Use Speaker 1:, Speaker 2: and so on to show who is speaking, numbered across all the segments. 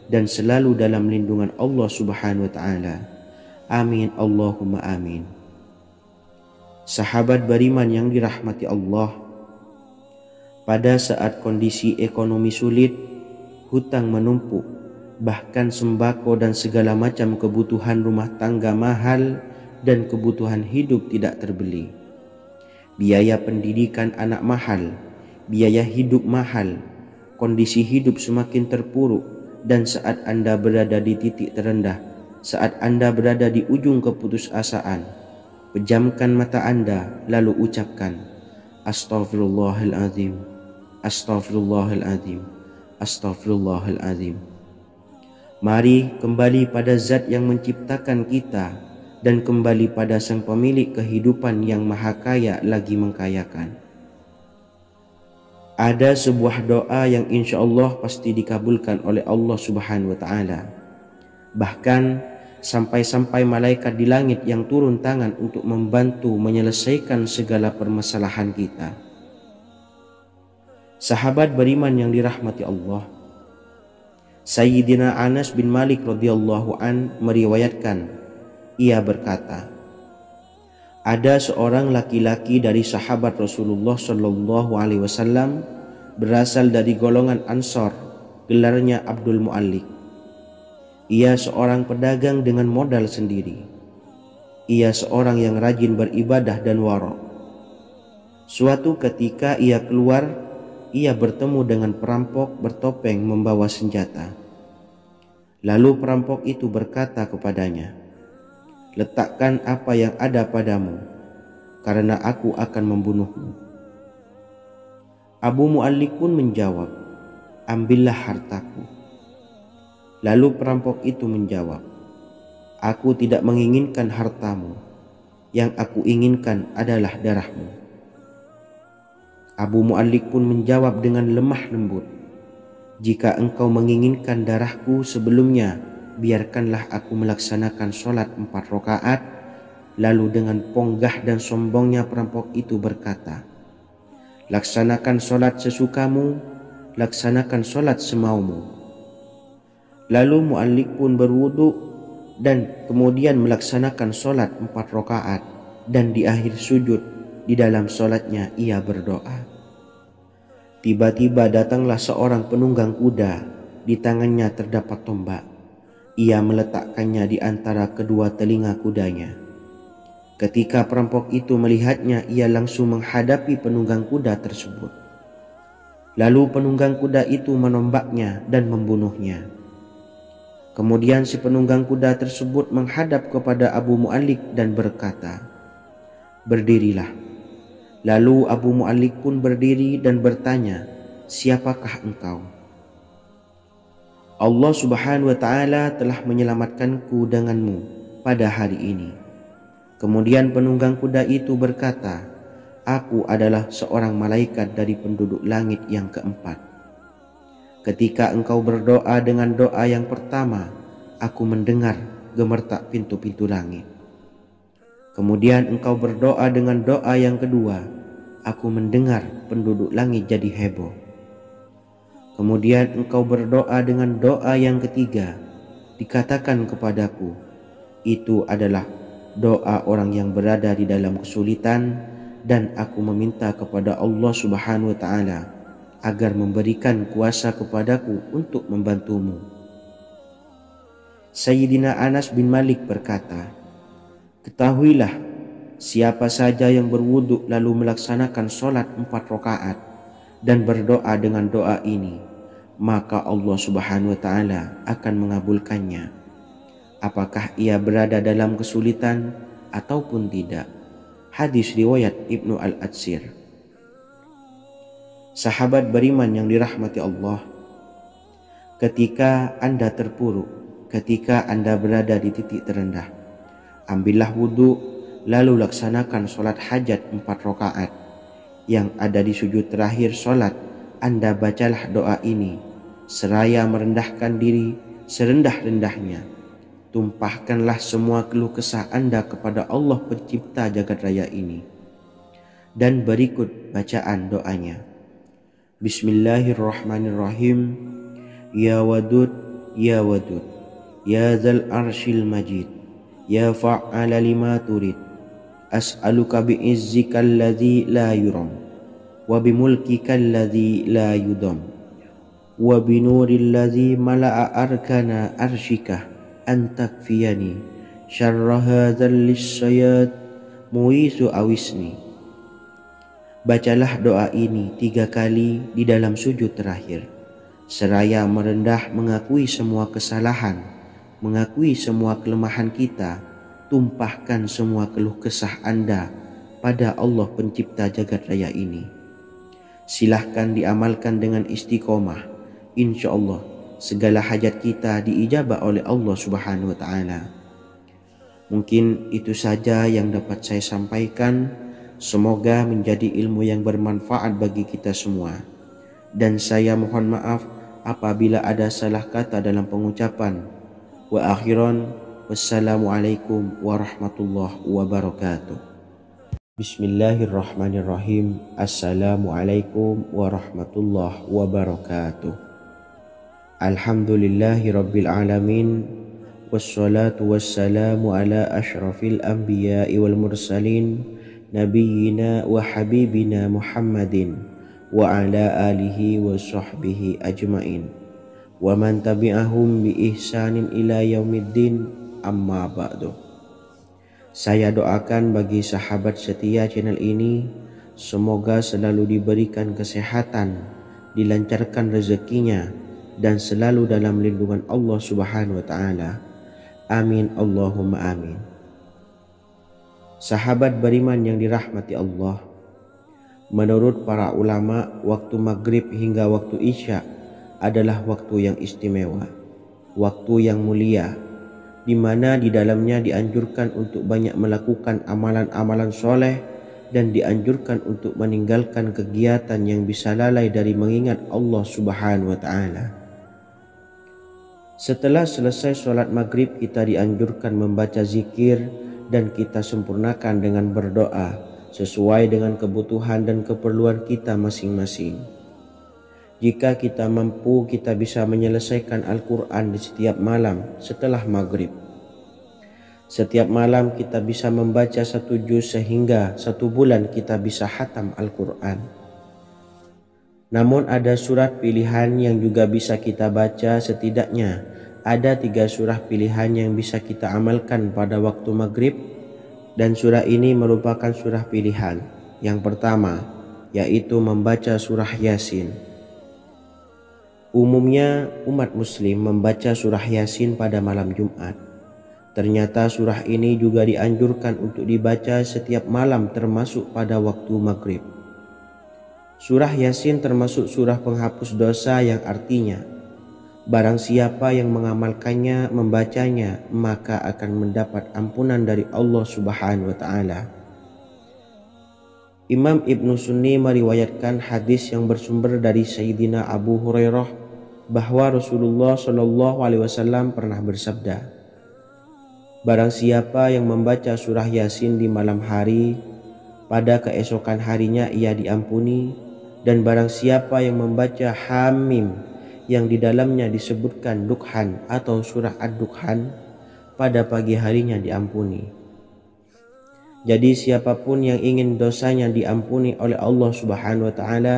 Speaker 1: dan selalu dalam lindungan Allah Subhanahu wa taala. Amin Allahumma amin. Sahabat beriman yang dirahmati Allah, pada saat kondisi ekonomi sulit, hutang menumpuk, bahkan sembako dan segala macam kebutuhan rumah tangga mahal dan kebutuhan hidup tidak terbeli. Biaya pendidikan anak mahal, biaya hidup mahal, kondisi hidup semakin terpuruk, dan saat Anda berada di titik terendah, saat Anda berada di ujung keputusasaan, pejamkan mata Anda lalu ucapkan, Astaghfirullahaladzim, Astaghfirullahaladzim, Astaghfirullahaladzim. Mari kembali pada Zat yang menciptakan kita dan kembali pada Sang Pemilik kehidupan yang Maha Kaya lagi mengkayakan. Ada sebuah doa yang insya Allah pasti dikabulkan oleh Allah Subhanahu wa taala. Bahkan sampai-sampai malaikat di langit yang turun tangan untuk membantu menyelesaikan segala permasalahan kita. Sahabat beriman yang dirahmati Allah, Sayyidina Anas bin Malik radhiyallahu an meriwayatkan, ia berkata, ada seorang laki-laki dari sahabat Rasulullah Shallallahu Alaihi Wasallam berasal dari golongan Ansor, gelarnya Abdul Mu'allik. Ia seorang pedagang dengan modal sendiri. Ia seorang yang rajin beribadah dan wara'. Suatu ketika ia keluar, ia bertemu dengan perampok bertopeng membawa senjata. Lalu perampok itu berkata kepadanya, letakkan apa yang ada padamu, karena aku akan membunuhmu. Abu Mu'allik pun menjawab, ambillah hartaku. Lalu perampok itu menjawab, aku tidak menginginkan hartamu, yang aku inginkan adalah darahmu. Abu Mu'allik pun menjawab dengan lemah lembut, jika engkau menginginkan darahku sebelumnya, biarkanlah aku melaksanakan sholat 4 rakaat. Lalu dengan ponggah dan sombongnya perampok itu berkata, laksanakan sholat sesukamu, laksanakan sholat semaumu. Lalu Mu'allik pun berwudu dan kemudian melaksanakan sholat 4 rakaat, dan di akhir sujud di dalam sholatnya ia berdoa. Tiba-tiba datanglah seorang penunggang kuda, di tangannya terdapat tombak. Ia meletakkannya di antara kedua telinga kudanya. Ketika perampok itu melihatnya, ia langsung menghadapi penunggang kuda tersebut. Lalu penunggang kuda itu menombaknya dan membunuhnya. Kemudian si penunggang kuda tersebut menghadap kepada Abu Mu'allik dan berkata, berdirilah. Lalu Abu Mu'allik pun berdiri dan bertanya, siapakah engkau? Allah Subhanahu wa taala telah menyelamatkanku denganmu pada hari ini. Kemudian penunggang kuda itu berkata, aku adalah seorang malaikat dari penduduk langit yang keempat. Ketika engkau berdoa dengan doa yang pertama, aku mendengar gemertak pintu-pintu langit. Kemudian engkau berdoa dengan doa yang kedua, aku mendengar penduduk langit jadi heboh. Kemudian engkau berdoa dengan doa yang ketiga, dikatakan kepadaku, itu adalah doa orang yang berada di dalam kesulitan, dan aku meminta kepada Allah Subhanahu wa taala agar memberikan kuasa kepadaku untuk membantumu. Sayyidina Anas bin Malik berkata, ketahuilah, siapa saja yang berwudu lalu melaksanakan sholat 4 rakaat dan berdoa dengan doa ini, maka Allah Subhanahu wa taala akan mengabulkannya, apakah ia berada dalam kesulitan ataupun tidak. Hadis riwayat Ibnu Al-Atsir. Sahabat beriman yang dirahmati Allah, ketika Anda terpuruk, ketika Anda berada di titik terendah, ambillah wudu, lalu laksanakan sholat hajat 4 rakaat. Yang ada di sujud terakhir sholat, Anda bacalah doa ini, seraya merendahkan diri serendah-rendahnya. Tumpahkanlah semua keluh kesah Anda kepada Allah pencipta jagat raya ini. Dan berikut bacaan doanya. Bismillahirrahmanirrahim. Ya Wadud, ya wadud, ya dzal arsyil majid, ya fa'ala lima turid. As'aluka bi'izzika alladzi la yuram, wa bimulkika alladzi la yudam, wa binuril ladzi mala'a arkana arsyika an takfiyani syarra hadzal lisyayat muisu awisni. Bacalah doa ini 3 kali di dalam sujud terakhir, seraya merendah mengakui semua kesalahan, mengakui semua kelemahan kita. Tumpahkan semua keluh kesah Anda pada Allah pencipta jagat raya ini. Silahkan diamalkan dengan istiqomah. Insya Allah segala hajat kita diijabah oleh Allah Subhanahu wa Ta'ala. Mungkin itu saja yang dapat saya sampaikan. Semoga menjadi ilmu yang bermanfaat bagi kita semua. Dan saya mohon maaf apabila ada salah kata dalam pengucapan. Wa akhiran, wassalamualaikum warahmatullahi wabarakatuh. Bismillahirrahmanirrahim. Assalamualaikum warahmatullahi wabarakatuh. Alhamdulillahi rabbil alamin. Wassalatu wassalamu ala ashrafil anbiya'i wal mursalin, nabiyyina wa habibina Muhammadin wa ala alihi wa sahbihi ajmain, wa man tabi'ahum bi ihsanin ila yaumiddin. Amma ba'du. Saya doakan bagi sahabat setia channel ini, semoga selalu diberikan kesehatan, dilancarkan rezekinya, dan selalu dalam lindungan Allah Subhanahu wa Ta'ala. Amin Allahumma amin. Sahabat beriman yang dirahmati Allah, menurut para ulama, waktu maghrib hingga waktu isya adalah waktu yang istimewa, waktu yang mulia, di mana di dalamnya dianjurkan untuk banyak melakukan amalan-amalan soleh dan dianjurkan untuk meninggalkan kegiatan yang bisa lalai dari mengingat Allah Subhanahu wa Ta'ala. Setelah selesai sholat maghrib, kita dianjurkan membaca zikir dan kita sempurnakan dengan berdoa sesuai dengan kebutuhan dan keperluan kita masing-masing. Jika kita mampu, kita bisa menyelesaikan Al-Quran di setiap malam setelah maghrib. Setiap malam kita bisa membaca 1 juz sehingga 1 bulan kita bisa khatam Al-Quran. Namun ada surat pilihan yang juga bisa kita baca. Setidaknya ada 3 surah pilihan yang bisa kita amalkan pada waktu maghrib, dan surah ini merupakan surah pilihan. Yang pertama yaitu membaca surah Yasin. Umumnya umat muslim membaca surah Yasin pada malam Jumat. Ternyata surah ini juga dianjurkan untuk dibaca setiap malam termasuk pada waktu maghrib. Surah Yasin termasuk surah penghapus dosa yang artinya barang siapa yang mengamalkannya, membacanya, maka akan mendapat ampunan dari Allah Subhanahu wa Ta'ala. Imam Ibnu Sunni meriwayatkan hadis yang bersumber dari Sayyidina Abu Hurairah bahwa Rasulullah Shallallahu Alaihi Wasallam pernah bersabda, barang siapa yang membaca surah Yasin di malam hari, pada keesokan harinya ia diampuni, dan barang siapa yang membaca Hamim yang di dalamnya disebutkan Dukhan atau surah Ad-Dukhan, pada pagi harinya diampuni. Jadi siapapun yang ingin dosanya diampuni oleh Allah Subhanahu wa Ta'ala,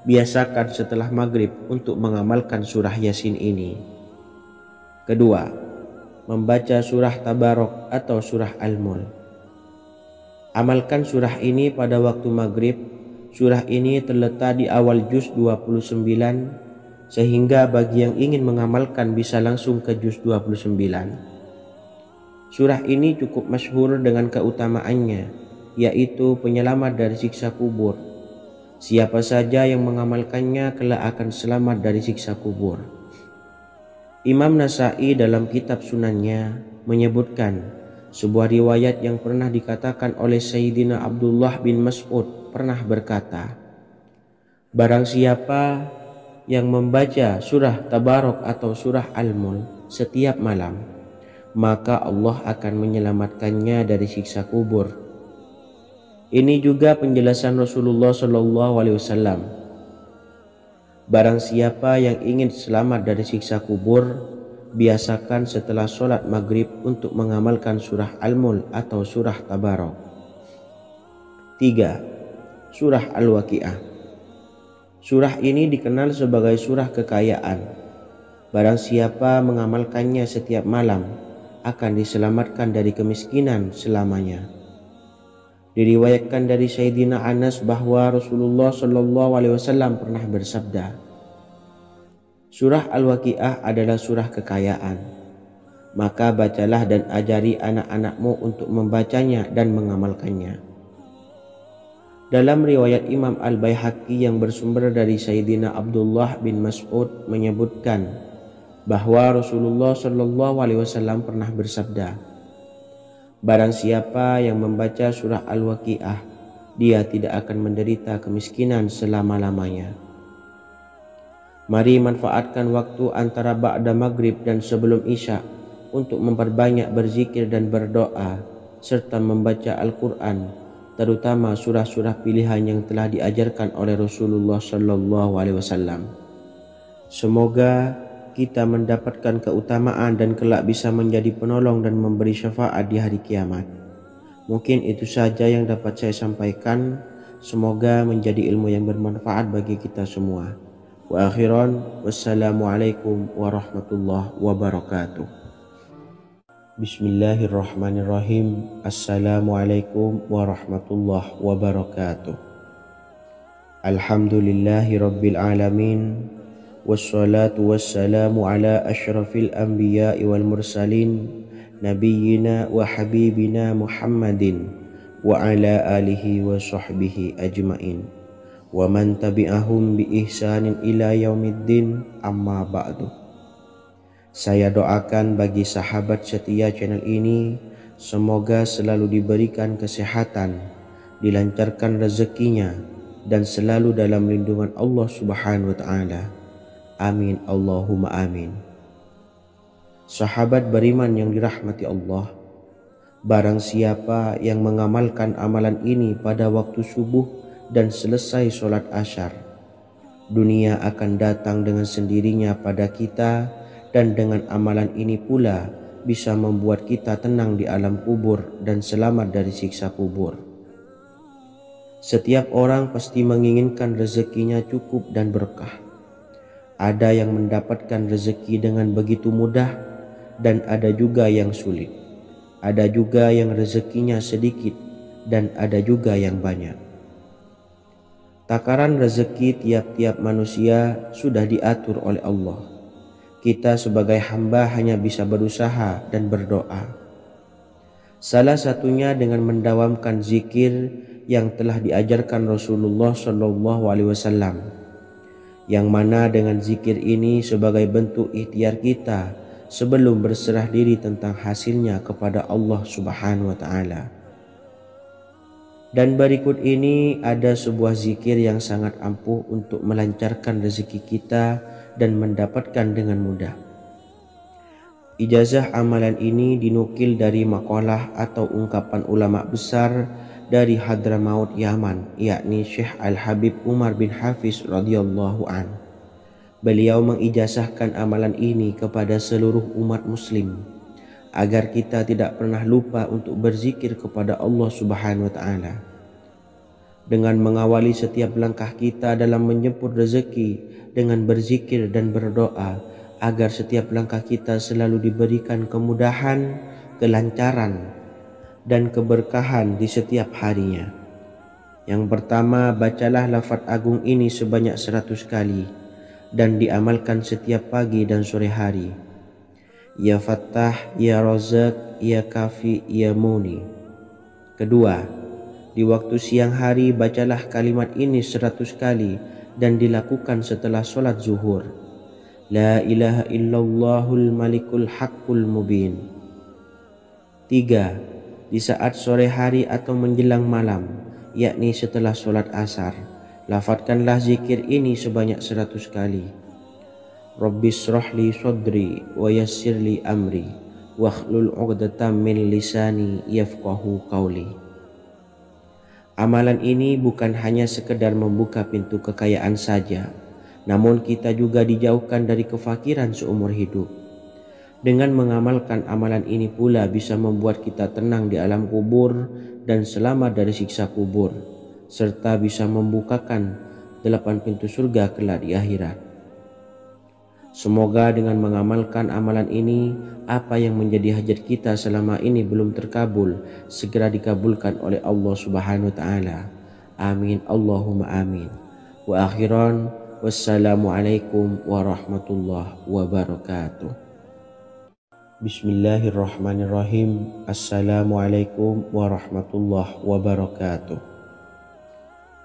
Speaker 1: biasakan setelah maghrib untuk mengamalkan surah Yasin ini. Kedua, membaca surah Tabarok atau surah Al-Mulk. Amalkan surah ini pada waktu maghrib. Surah ini terletak di awal juz 29, sehingga bagi yang ingin mengamalkan bisa langsung ke juz 29. Surah ini cukup masyhur dengan keutamaannya, yaitu penyelamat dari siksa kubur. Siapa saja yang mengamalkannya kelak akan selamat dari siksa kubur. Imam Nasai dalam kitab Sunannya menyebutkan sebuah riwayat yang pernah dikatakan oleh Sayyidina Abdullah bin Mas'ud pernah berkata, barang siapa yang membaca surah Tabarok atau surah Al-Mulk setiap malam, maka Allah akan menyelamatkannya dari siksa kubur. Ini juga penjelasan Rasulullah Shallallahu Alaihi Wasallam. Barang siapa yang ingin selamat dari siksa kubur, biasakan setelah sholat maghrib untuk mengamalkan surah Al-Mulk atau surah Tabarak. 3. Surah Al-Waqiah. Surah ini dikenal sebagai surah kekayaan. Barang siapa mengamalkannya setiap malam akan diselamatkan dari kemiskinan selamanya. Diriwayatkan dari Sayyidina Anas bahwa Rasulullah SAW pernah bersabda, surah Al-Waqiah adalah surah kekayaan. Maka bacalah dan ajari anak-anakmu untuk membacanya dan mengamalkannya. Dalam riwayat Imam Al-Baihaqi yang bersumber dari Sayyidina Abdullah bin Mas'ud menyebutkan bahwa Rasulullah SAW pernah bersabda, barang siapa yang membaca surah Al-Waqiah, dia tidak akan menderita kemiskinan selama-lamanya. Mari manfaatkan waktu antara ba'da maghrib dan sebelum isya untuk memperbanyak berzikir dan berdoa serta membaca Al-Quran, terutama surah-surah pilihan yang telah diajarkan oleh Rasulullah SAW. Semoga kita mendapatkan keutamaan dan kelak bisa menjadi penolong dan memberi syafaat di hari kiamat. Mungkin itu saja yang dapat saya sampaikan. Semoga menjadi ilmu yang bermanfaat bagi kita semua. Wa akhiran, wassalamualaikum warahmatullahi wabarakatuh. Bismillahirrahmanirrahim. Assalamualaikum warahmatullahi wabarakatuh. Alhamdulillahi rabbil alamin. Wassalatu wassalamu ala ashrafil anbiya'i wal mursalin, nabiyyina wa habibina Muhammadin wa ala alihi wa sahbihi ajmain. Wa man tabi'ahum bi ihsanin ila yaumiddin, amma ba'du. Saya doakan bagi sahabat setia channel ini, semoga selalu diberikan kesehatan, dilancarkan rezekinya, dan selalu dalam lindungan Allah Subhanahu wa Ta'ala. Amin Allahumma amin. Sahabat beriman yang dirahmati Allah, barang siapa yang mengamalkan amalan ini pada waktu subuh dan selesai sholat asyar, dunia akan datang dengan sendirinya pada kita, dan dengan amalan ini pula bisa membuat kita tenang di alam kubur dan selamat dari siksa kubur. Setiap orang pasti menginginkan rezekinya cukup dan berkah. Ada yang mendapatkan rezeki dengan begitu mudah dan ada juga yang sulit. Ada juga yang rezekinya sedikit dan ada juga yang banyak. Takaran rezeki tiap-tiap manusia sudah diatur oleh Allah. Kita sebagai hamba hanya bisa berusaha dan berdoa. Salah satunya dengan mendawamkan zikir yang telah diajarkan Rasulullah SAW, yang mana dengan zikir ini sebagai bentuk ikhtiar kita sebelum berserah diri tentang hasilnya kepada Allah Subhanahu wa Ta'ala. Dan berikut ini ada sebuah zikir yang sangat ampuh untuk melancarkan rezeki kita dan mendapatkan dengan mudah. Ijazah amalan ini dinukil dari makalah atau ungkapan ulama besar dari Hadramaut Yaman, yakni Syekh Al-Habib Umar bin Hafiz radhiyallahu an. Beliau mengijazahkan amalan ini kepada seluruh umat muslim agar kita tidak pernah lupa untuk berzikir kepada Allah Subhanahu wa Ta'ala. Dengan mengawali setiap langkah kita dalam menjemput rezeki dengan berzikir dan berdoa agar setiap langkah kita selalu diberikan kemudahan, kelancaran, dan keberkahan di setiap harinya. Yang pertama, bacalah lafaz agung ini sebanyak 100 kali dan diamalkan setiap pagi dan sore hari. Ya Fattah, Ya Razak, Ya Kafi, Ya Muni. Kedua, di waktu siang hari bacalah kalimat ini 100 kali dan dilakukan setelah sholat zuhur. La ilaha illallahul malikul haqqul mubin. 3. Di saat sore hari atau menjelang malam, yakni setelah sholat asar, lafadzkanlah zikir ini sebanyak 100 kali. Rabbishrahli sodri wa yassirli amri wakhlul 'uqdatam min lisani yafqahu qawli. Amalan ini bukan hanya sekedar membuka pintu kekayaan saja, namun kita juga dijauhkan dari kefakiran seumur hidup. Dengan mengamalkan amalan ini pula bisa membuat kita tenang di alam kubur dan selamat dari siksa kubur, serta bisa membukakan 8 pintu surga kelak di akhirat. Semoga dengan mengamalkan amalan ini, apa yang menjadi hajat kita selama ini belum terkabul, segera dikabulkan oleh Allah Subhanahu wa Ta'ala. Amin, Allahumma amin. Wa akhiran, wassalamualaikum warahmatullahi wabarakatuh. Bismillahirrahmanirrahim. Assalamualaikum warahmatullahi wabarakatuh.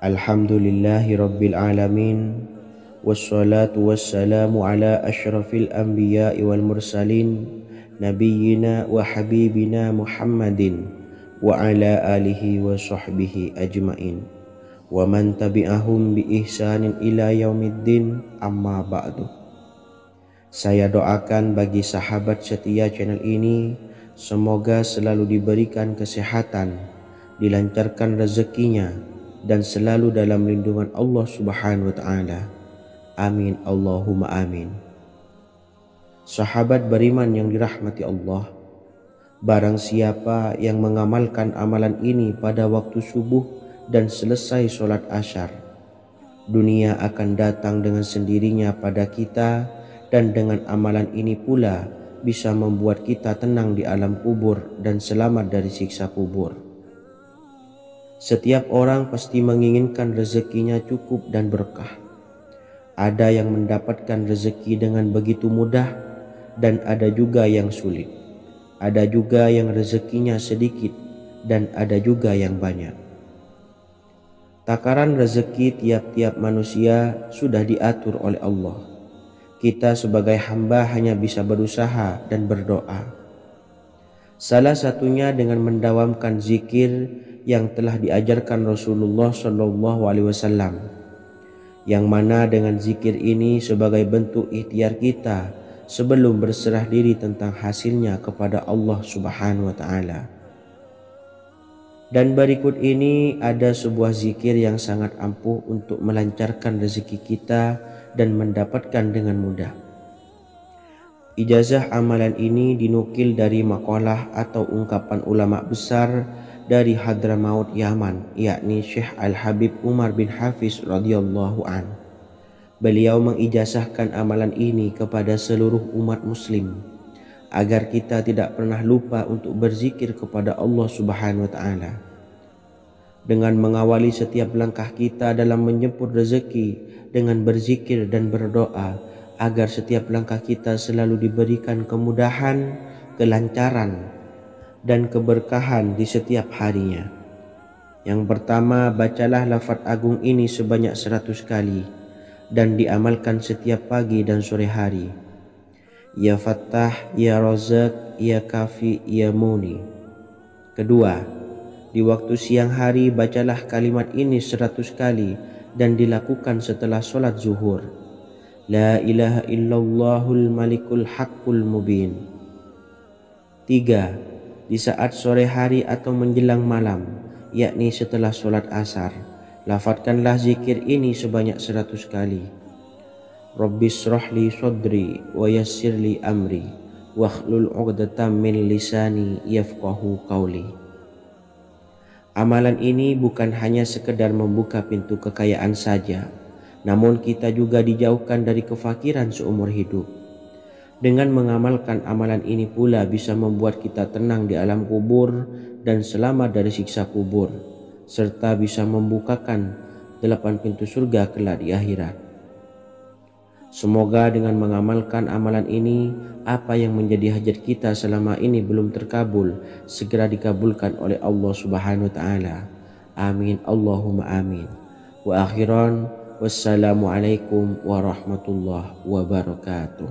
Speaker 1: Alhamdulillahi rabbil alamin. Wassalatu wassalamu ala ashrafil anbiya'i wal mursalin, nabiyyina wa habibina Muhammadin wa ala alihi wa sahbihi ajmain, wa man tabi'ahum bi ihsanin ila yaumiddin, amma ba'du. Saya doakan bagi sahabat setia channel ini, semoga selalu diberikan kesehatan, dilancarkan rezekinya, dan selalu dalam lindungan Allah Subhanahu wa Ta'ala. Amin, Allahumma amin. Sahabat beriman yang dirahmati Allah, barang siapa yang mengamalkan amalan ini pada waktu subuh dan selesai sholat asyar, dunia akan datang dengan sendirinya pada kita, dan dengan amalan ini pula bisa membuat kita tenang di alam kubur dan selamat dari siksa kubur. Setiap orang pasti menginginkan rezekinya cukup dan berkah. Ada yang mendapatkan rezeki dengan begitu mudah, dan ada juga yang sulit. Ada juga yang rezekinya sedikit, dan ada juga yang banyak. Takaran rezeki tiap-tiap manusia sudah diatur oleh Allah. Kita sebagai hamba hanya bisa berusaha dan berdoa. Salah satunya dengan mendawamkan zikir yang telah diajarkan Rasulullah SAW, yang mana dengan zikir ini sebagai bentuk ikhtiar kita sebelum berserah diri tentang hasilnya kepada Allah Subhanahu wa Ta'ala. Dan berikut ini ada sebuah zikir yang sangat ampuh untuk melancarkan rezeki kita dan mendapatkan dengan mudah. Ijazah amalan ini dinukil dari makalah atau ungkapan ulama besar dari Hadramaut Yaman, yakni Syekh Al-Habib Umar bin Hafiz radhiyallahu an. Beliau mengijazahkan amalan ini kepada seluruh umat muslim agar kita tidak pernah lupa untuk berzikir kepada Allah Subhanahu wa Ta'ala. Dengan mengawali setiap langkah kita dalam menjemput rezeki dengan berzikir dan berdoa agar setiap langkah kita selalu diberikan kemudahan, kelancaran, dan keberkahan di setiap harinya. Yang pertama, bacalah lafaz agung ini sebanyak 100 kali dan diamalkan setiap pagi dan sore hari. Ya Fattah, Ya Razak, Ya Kafi, Ya Muni. Kedua, di waktu siang hari bacalah kalimat ini 100 kali dan dilakukan setelah sholat zuhur. La ilaha illallahul malikul haqqul mubin. 3. Di saat sore hari atau menjelang malam, yakni setelah sholat asar, lafadzkanlah zikir ini sebanyak 100 kali. Rabbishrahli sodri wa yassirli amri wakhlul 'uqdatam min lisani yafqahu qawli. Amalan ini bukan hanya sekedar membuka pintu kekayaan saja, namun kita juga dijauhkan dari kefakiran seumur hidup. Dengan mengamalkan amalan ini pula bisa membuat kita tenang di alam kubur dan selamat dari siksa kubur, serta bisa membukakan 8 pintu surga kelak di akhirat. Semoga dengan mengamalkan amalan ini, apa yang menjadi hajat kita selama ini belum terkabul, segera dikabulkan oleh Allah Subhanahu wa Ta'ala. Amin, Allahumma amin. Wa akhiran, wassalamualaikum warahmatullahi wabarakatuh.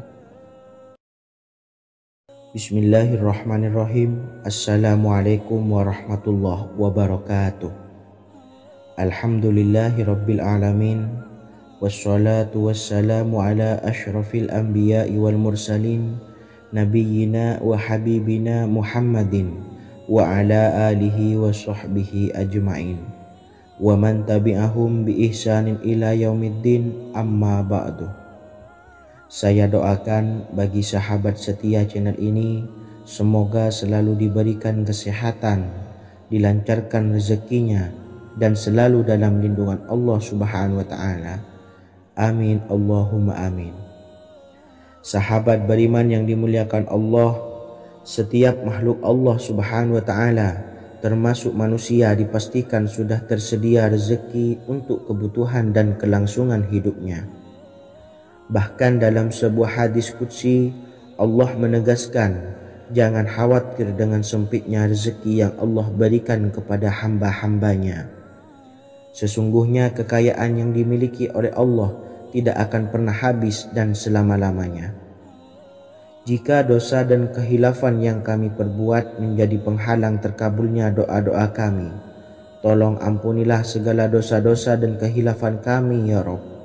Speaker 1: Bismillahirrahmanirrahim. Assalamualaikum warahmatullahi wabarakatuh. Alhamdulillahi rabbil alamin. Wassalatu wassalamu ala ashrafil anbiya'i wal mursalin, nabiyyina wa habibina Muhammadin wa ala alihi wa sahbihi ajma'in, wa man tabi'ahum bi ihsanin ila yaumiddin, amma ba'du. Saya doakan bagi sahabat setia channel ini, semoga selalu diberikan kesehatan, dilancarkan rezekinya, dan selalu dalam lindungan Allah Subhanahu wa Ta'ala. Amin Allahumma amin. Sahabat beriman yang dimuliakan Allah, setiap makhluk Allah Subhanahu wa Ta'ala, termasuk manusia, dipastikan sudah tersedia rezeki untuk kebutuhan dan kelangsungan hidupnya. Bahkan dalam sebuah hadis qudsi, Allah menegaskan, jangan khawatir dengan sempitnya rezeki yang Allah berikan kepada hamba-hambanya. Sesungguhnya kekayaan yang dimiliki oleh Allah tidak akan pernah habis dan selama-lamanya. Jika dosa dan kehilafan yang kami perbuat menjadi penghalang terkabulnya doa-doa kami, tolong ampunilah segala dosa-dosa dan kehilafan kami ya Rabb.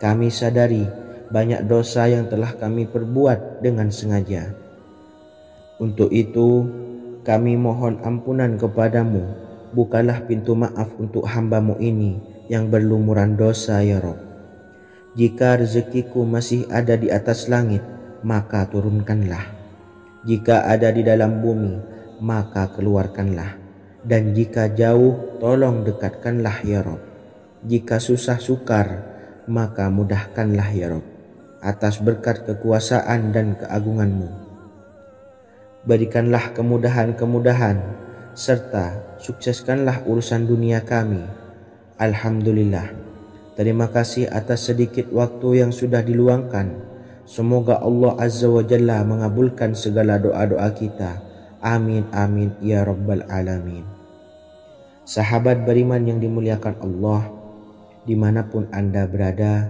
Speaker 1: Kami sadari banyak dosa yang telah kami perbuat dengan sengaja. Untuk itu, kami mohon ampunan kepadamu. Bukalah pintu maaf untuk hamba-Mu ini yang berlumuran dosa ya Rabb. Jika rezekiku masih ada di atas langit, maka turunkanlah. Jika ada di dalam bumi, maka keluarkanlah. Dan jika jauh, tolong dekatkanlah ya Rabb. Jika susah sukar, maka mudahkanlah ya Rabb, atas berkat kekuasaan dan keagungan-Mu. Berikanlah kemudahan-kemudahan, serta sukseskanlah urusan dunia kami. Alhamdulillah. Terima kasih atas sedikit waktu yang sudah diluangkan. Semoga Allah Azza wa Jalla mengabulkan segala doa-doa kita. Amin amin ya Rabbal Alamin. Sahabat beriman yang dimuliakan Allah, dimanapun Anda berada,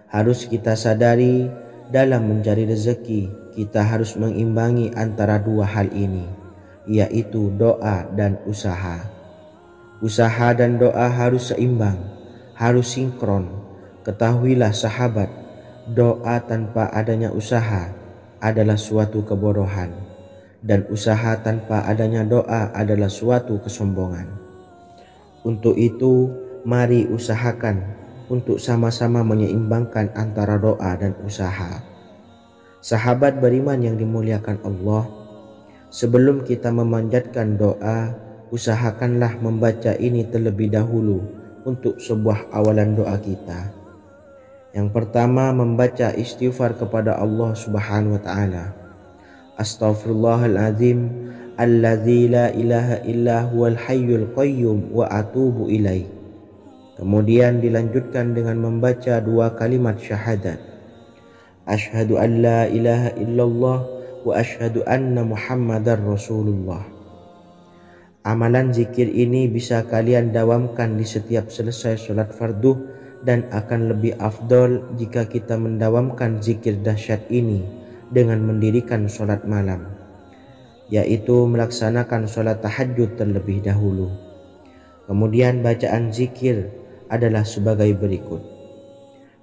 Speaker 1: harus kita sadari dalam mencari rezeki kita harus mengimbangi antara dua hal ini, yaitu doa dan usaha. Usaha dan doa harus seimbang, harus sinkron. Ketahuilah sahabat, doa tanpa adanya usaha adalah suatu kebodohan, dan usaha tanpa adanya doa adalah suatu kesombongan. Untuk itu, mari usahakan untuk sama-sama menyeimbangkan antara doa dan usaha. Sahabat beriman yang dimuliakan Allah, sebelum kita memanjatkan doa, usahakanlah membaca ini terlebih dahulu untuk sebuah awalan doa kita. Yang pertama, membaca istighfar kepada Allah Subhanahu wa Ta'ala. Astaghfirullahaladzim alladzi la ilaha illa huwal hayyul qayyum wa atubu ilaih. Kemudian dilanjutkan dengan membaca dua kalimat syahadat. Asyhadu an la ilaha illallah wa asyhadu anna Muhammadar Rasulullah. Amalan zikir ini bisa kalian dawamkan di setiap selesai sholat fardu, dan akan lebih afdol jika kita mendawamkan zikir dahsyat ini dengan mendirikan sholat malam, yaitu melaksanakan sholat tahajud terlebih dahulu. Kemudian bacaan zikir adalah sebagai berikut.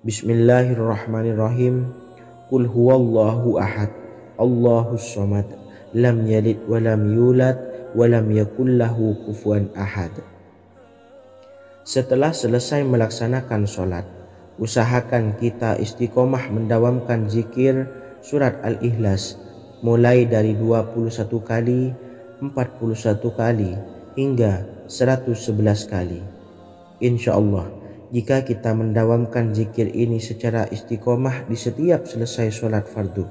Speaker 1: Bismillahirrahmanirrahim. Qul huwallahu ahad, Allahus samad, lam yalid wa lam yulad wa lam yakul lahu kufuwan ahad. Setelah selesai melaksanakan sholat, usahakan kita istiqomah mendawamkan zikir surat Al-Ikhlas mulai dari 21 kali, 41 kali, hingga 111 kali. Insya Allah, jika kita mendawamkan zikir ini secara istiqomah di setiap selesai sholat fardu,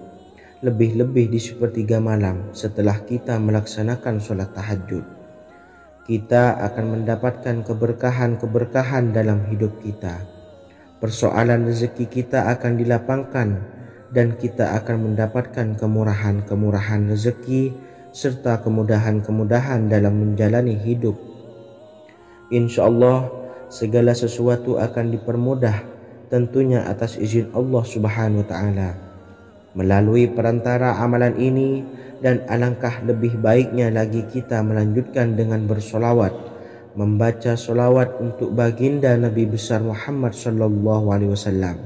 Speaker 1: lebih-lebih di sepertiga malam setelah kita melaksanakan sholat tahajud, kita akan mendapatkan keberkahan-keberkahan dalam hidup kita. Persoalan rezeki kita akan dilapangkan, dan kita akan mendapatkan kemurahan-kemurahan rezeki serta kemudahan-kemudahan dalam menjalani hidup. Insya Allah, segala sesuatu akan dipermudah, tentunya atas izin Allah Subhanahu wa Ta'ala. Melalui perantara amalan ini, dan alangkah lebih baiknya lagi kita melanjutkan dengan bersolawat, membaca solawat untuk baginda Nabi besar Muhammad sallallahu alaihi wasallam.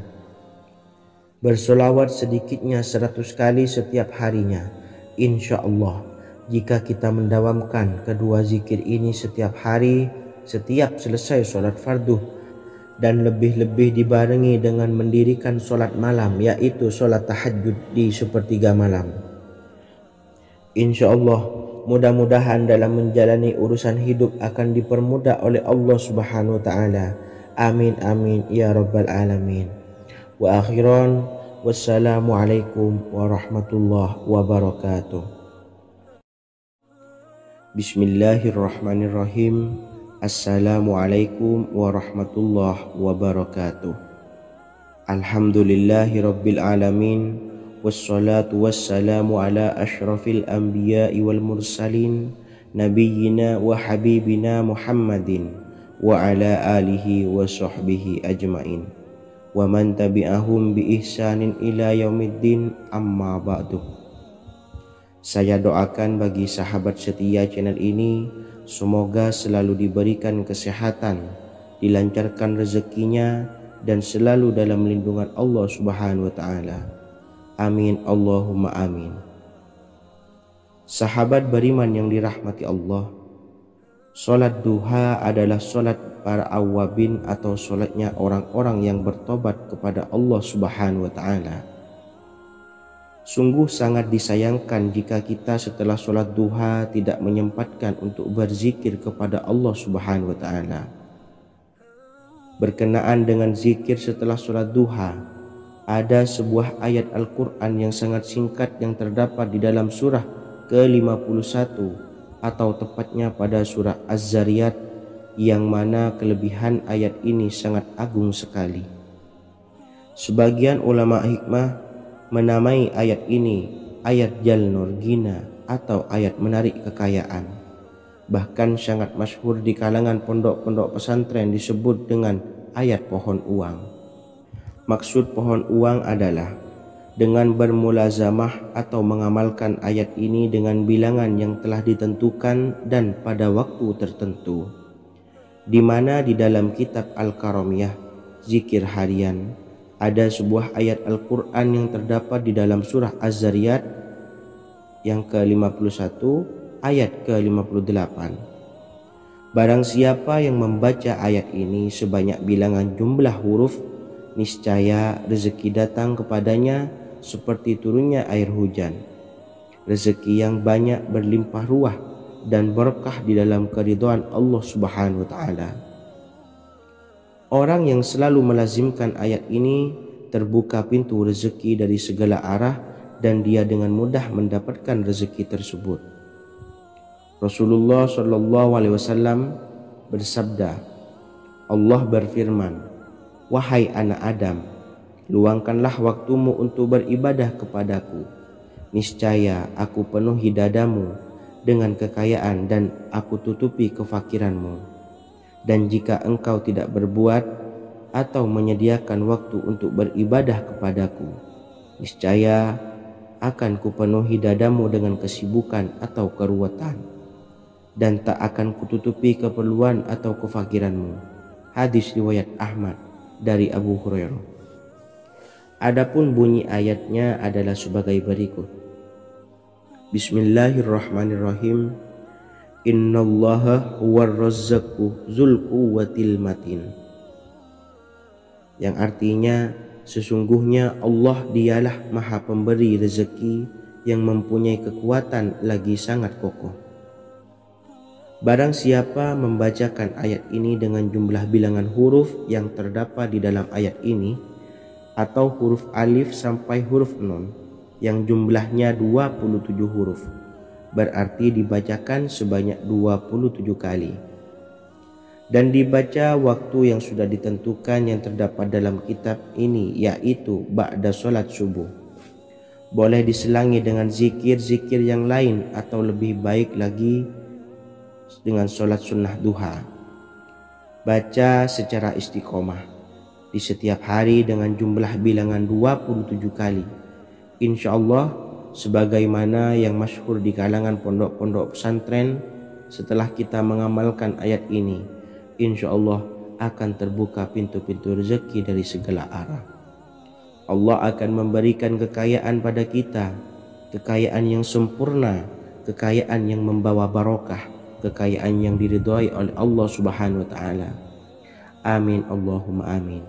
Speaker 1: Bersolawat sedikitnya 100 kali setiap harinya. Insya Allah, jika kita mendawamkan kedua zikir ini setiap hari, setiap selesai sholat fardu, dan lebih-lebih dibarengi dengan mendirikan solat malam, yaitu solat tahajud di sepertiga malam. Insya Allah, mudah-mudahan dalam menjalani urusan hidup akan dipermudah oleh Allah Subhanahu wa Ta'ala. Amin amin ya rabbal alamin. Wa akhiran, wassalamualaikum warahmatullahi wabarakatuh. Bismillahirrahmanirrahim. Assalamualaikum warahmatullahi wabarakatuh. Alhamdulillahi rabbil alamin. Wassalatu wassalamu ala ashrafil anbiya'i wal mursalin, nabiyyina wa habibina Muhammadin wa ala alihi wa sahbihi ajmain, wa man tabi'ahum bi ihsanin ila yaumiddin, amma ba'du. Saya doakan bagi sahabat setia channel ini, semoga selalu diberikan kesehatan, dilancarkan rezekinya, dan selalu dalam lindungan Allah Subhanahu wa Ta'ala. Amin Allahumma amin. Sahabat beriman yang dirahmati Allah, solat duha adalah solat para awabin atau solatnya orang-orang yang bertobat kepada Allah Subhanahu wa Ta'ala. Sungguh sangat disayangkan jika kita setelah solat duha tidak menyempatkan untuk berzikir kepada Allah Subhanahu wa Ta'ala. Berkenaan dengan zikir setelah solat duha, ada sebuah ayat Al-Quran yang sangat singkat yang terdapat di dalam surah ke-51 atau tepatnya pada surah Az-Zariyat, yang mana kelebihan ayat ini sangat agung sekali. Sebagian ulama hikmah menamai ayat ini ayat Jalnur Gina atau ayat menarik kekayaan. Bahkan sangat masyhur di kalangan pondok-pondok pesantren disebut dengan ayat pohon uang. Maksud pohon uang adalah dengan bermulazamah atau mengamalkan ayat ini dengan bilangan yang telah ditentukan dan pada waktu tertentu, di mana di dalam kitab Al-Karamiyah zikir harian ada sebuah ayat Al-Quran yang terdapat di dalam surah Az-Zariyat yang ke-51 ayat ke-58. Barang siapa yang membaca ayat ini sebanyak bilangan jumlah huruf, niscaya rezeki datang kepadanya seperti turunnya air hujan, rezeki yang banyak berlimpah ruah dan berkah di dalam keridhaan Allah Subhanahu wa Ta'ala. Orang yang selalu melazimkan ayat ini terbuka pintu rezeki dari segala arah dan dia dengan mudah mendapatkan rezeki tersebut. Rasulullah SAW bersabda, Allah berfirman, "Wahai anak Adam, luangkanlah waktumu untuk beribadah kepadaku. Niscaya aku penuhi dadamu dengan kekayaan dan aku tutupi kefakiranmu. Dan jika engkau tidak berbuat atau menyediakan waktu untuk beribadah kepadaku, niscaya akan kupenuhi dadamu dengan kesibukan atau keruwetan, dan tak akan kututupi keperluan atau kefakiranmu." Hadis riwayat Ahmad dari Abu Hurairah. Adapun bunyi ayatnya adalah sebagai berikut. Bismillahirrahmanirrahim. Innallaha huwar razzaqu dzul quwwatil matin. Yang artinya, sesungguhnya Allah dialah Maha Pemberi rezeki yang mempunyai kekuatan lagi sangat kokoh. Barang siapa membacakan ayat ini dengan jumlah bilangan huruf yang terdapat di dalam ayat ini, atau huruf alif sampai huruf nun yang jumlahnya 27 huruf, berarti dibacakan sebanyak 27 kali, dan dibaca waktu yang sudah ditentukan yang terdapat dalam kitab ini, yaitu ba'da sholat subuh. Boleh diselangi dengan zikir-zikir yang lain atau lebih baik lagi dengan sholat sunnah duha. Baca secara istiqomah di setiap hari dengan jumlah bilangan 27 kali. Insya Allah, sebagaimana yang masyhur di kalangan pondok-pondok pesantren, setelah kita mengamalkan ayat ini, insya Allah akan terbuka pintu-pintu rezeki dari segala arah. Allah akan memberikan kekayaan pada kita, kekayaan yang sempurna, kekayaan yang membawa barokah, kekayaan yang diridhai oleh Allah Subhanahu wa Ta'ala. Amin Allahumma amin.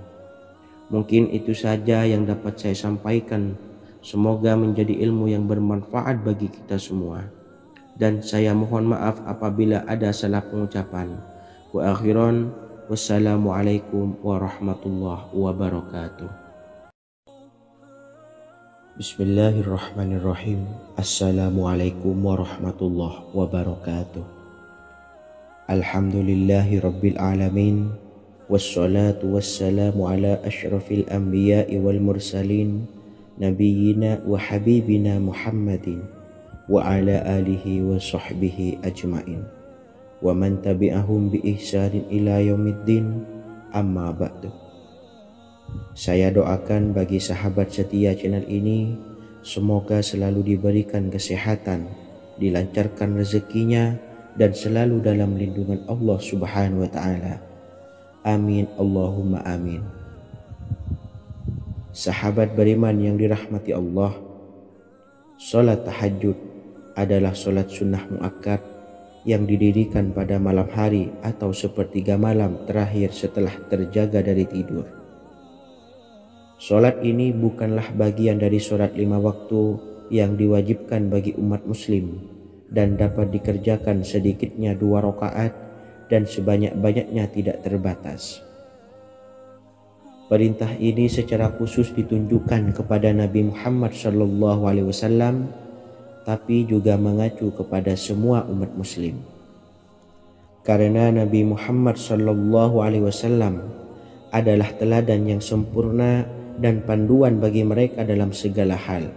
Speaker 1: Mungkin itu saja yang dapat saya sampaikan. Semoga menjadi ilmu yang bermanfaat bagi kita semua. Dan saya mohon maaf apabila ada salah pengucapan. Wa akhiran, wassalamualaikum warahmatullahi wabarakatuh. Bismillahirrahmanirrahim. Assalamualaikum warahmatullahi wabarakatuh. Alhamdulillahi rabbil alamin. Wassalatu wassalamu ala ashrafil anbiya'i wal mursalin, nabiyyina wa habibina Muhammadin wa ala alihi wa sahbihi ajmain wa man tabi'ahum bi ihsanin ila yaumiddin, amma ba'du. Saya doakan bagi sahabat setia channel ini, semoga selalu diberikan kesehatan, dilancarkan rezekinya, dan selalu dalam lindungan Allah Subhanahu wa Ta'ala. Amin Allahumma amin. Sahabat beriman yang dirahmati Allah, salat tahajud adalah salat sunnah muakkad yang didirikan pada malam hari atau sepertiga malam terakhir setelah terjaga dari tidur. Salat ini bukanlah bagian dari salat 5 waktu yang diwajibkan bagi umat muslim dan dapat dikerjakan sedikitnya 2 rakaat dan sebanyak-banyaknya tidak terbatas. Perintah ini secara khusus ditunjukkan kepada Nabi Muhammad SAW, tapi juga mengacu kepada semua umat muslim. Karena Nabi Muhammad SAW adalah teladan yang sempurna dan panduan bagi mereka dalam segala hal.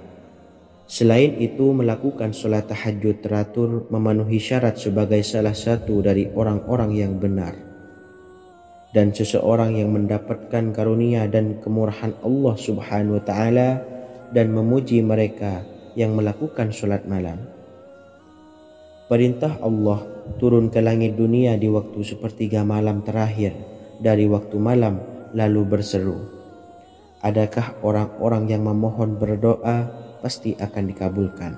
Speaker 1: Selain itu, melakukan sholat tahajud teratur memenuhi syarat sebagai salah satu dari orang-orang yang benar. Dan seseorang yang mendapatkan karunia dan kemurahan Allah Subhanahu wa Ta'ala dan memuji mereka yang melakukan sholat malam. Perintah Allah turun ke langit dunia di waktu sepertiga malam terakhir dari waktu malam lalu berseru, adakah orang-orang yang memohon berdoa pasti akan dikabulkan?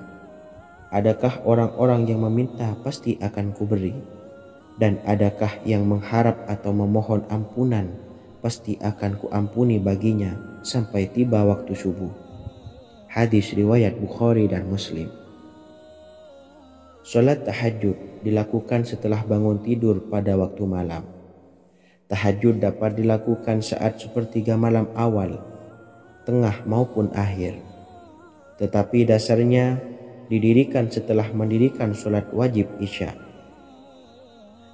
Speaker 1: Adakah orang-orang yang meminta pasti akan kuberi? Dan adakah yang mengharap atau memohon ampunan pasti akan kuampuni baginya sampai tiba waktu subuh. Hadis riwayat Bukhari dan Muslim. Salat tahajud dilakukan setelah bangun tidur pada waktu malam. Tahajud dapat dilakukan saat sepertiga malam awal, tengah maupun akhir. Tetapi dasarnya didirikan setelah mendirikan sholat wajib isya.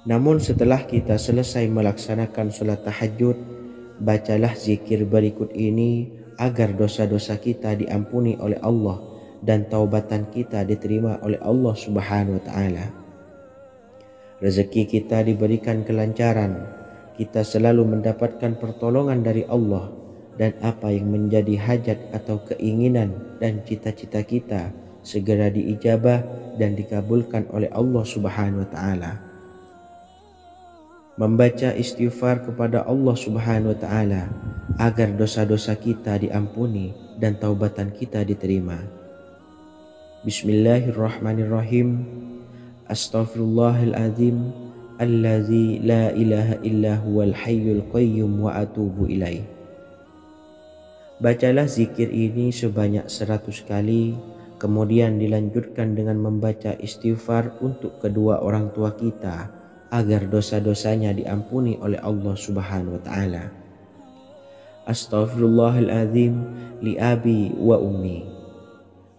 Speaker 1: Namun setelah kita selesai melaksanakan sholat tahajud, bacalah zikir berikut ini agar dosa-dosa kita diampuni oleh Allah dan taubatan kita diterima oleh Allah Subhanahu wa Ta'ala. Rezeki kita diberikan kelancaran, kita selalu mendapatkan pertolongan dari Allah, dan apa yang menjadi hajat atau keinginan dan cita-cita kita segera diijabah dan dikabulkan oleh Allah Subhanahu wa Ta'ala. Membaca istighfar kepada Allah Subhanahu wa Ta'ala agar dosa-dosa kita diampuni dan taubatan kita diterima. Bismillahirrahmanirrahim. Astaghfirullahaladzim allazi la ilaha illa huwal hayyul qayyum wa atubu ilaih. Bacalah zikir ini sebanyak 100 kali, kemudian dilanjutkan dengan membaca istighfar untuk kedua orang tua kita agar dosa-dosanya diampuni oleh Allah Subhanahu wa Ta'ala. Astaghfirullahaladzim li abi wa ummi.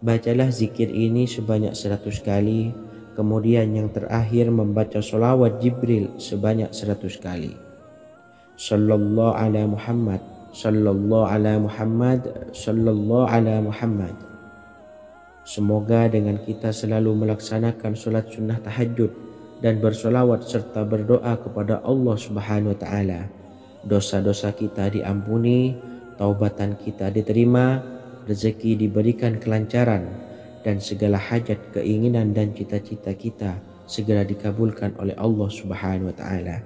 Speaker 1: Bacalah zikir ini sebanyak 100 kali, kemudian yang terakhir membaca sholawat Jibril sebanyak 100 kali. Sallallahu ala Muhammad, sallallahu ala Muhammad, sallallahu ala Muhammad. Semoga dengan kita selalu melaksanakan sholat sunnah tahajud dan bersolawat serta berdoa kepada Allah Subhanahu wa Ta'ala, dosa-dosa kita diampuni, taubatan kita diterima, rezeki diberikan kelancaran, dan segala hajat, keinginan dan cita-cita kita segera dikabulkan oleh Allah Subhanahu wa Ta'ala.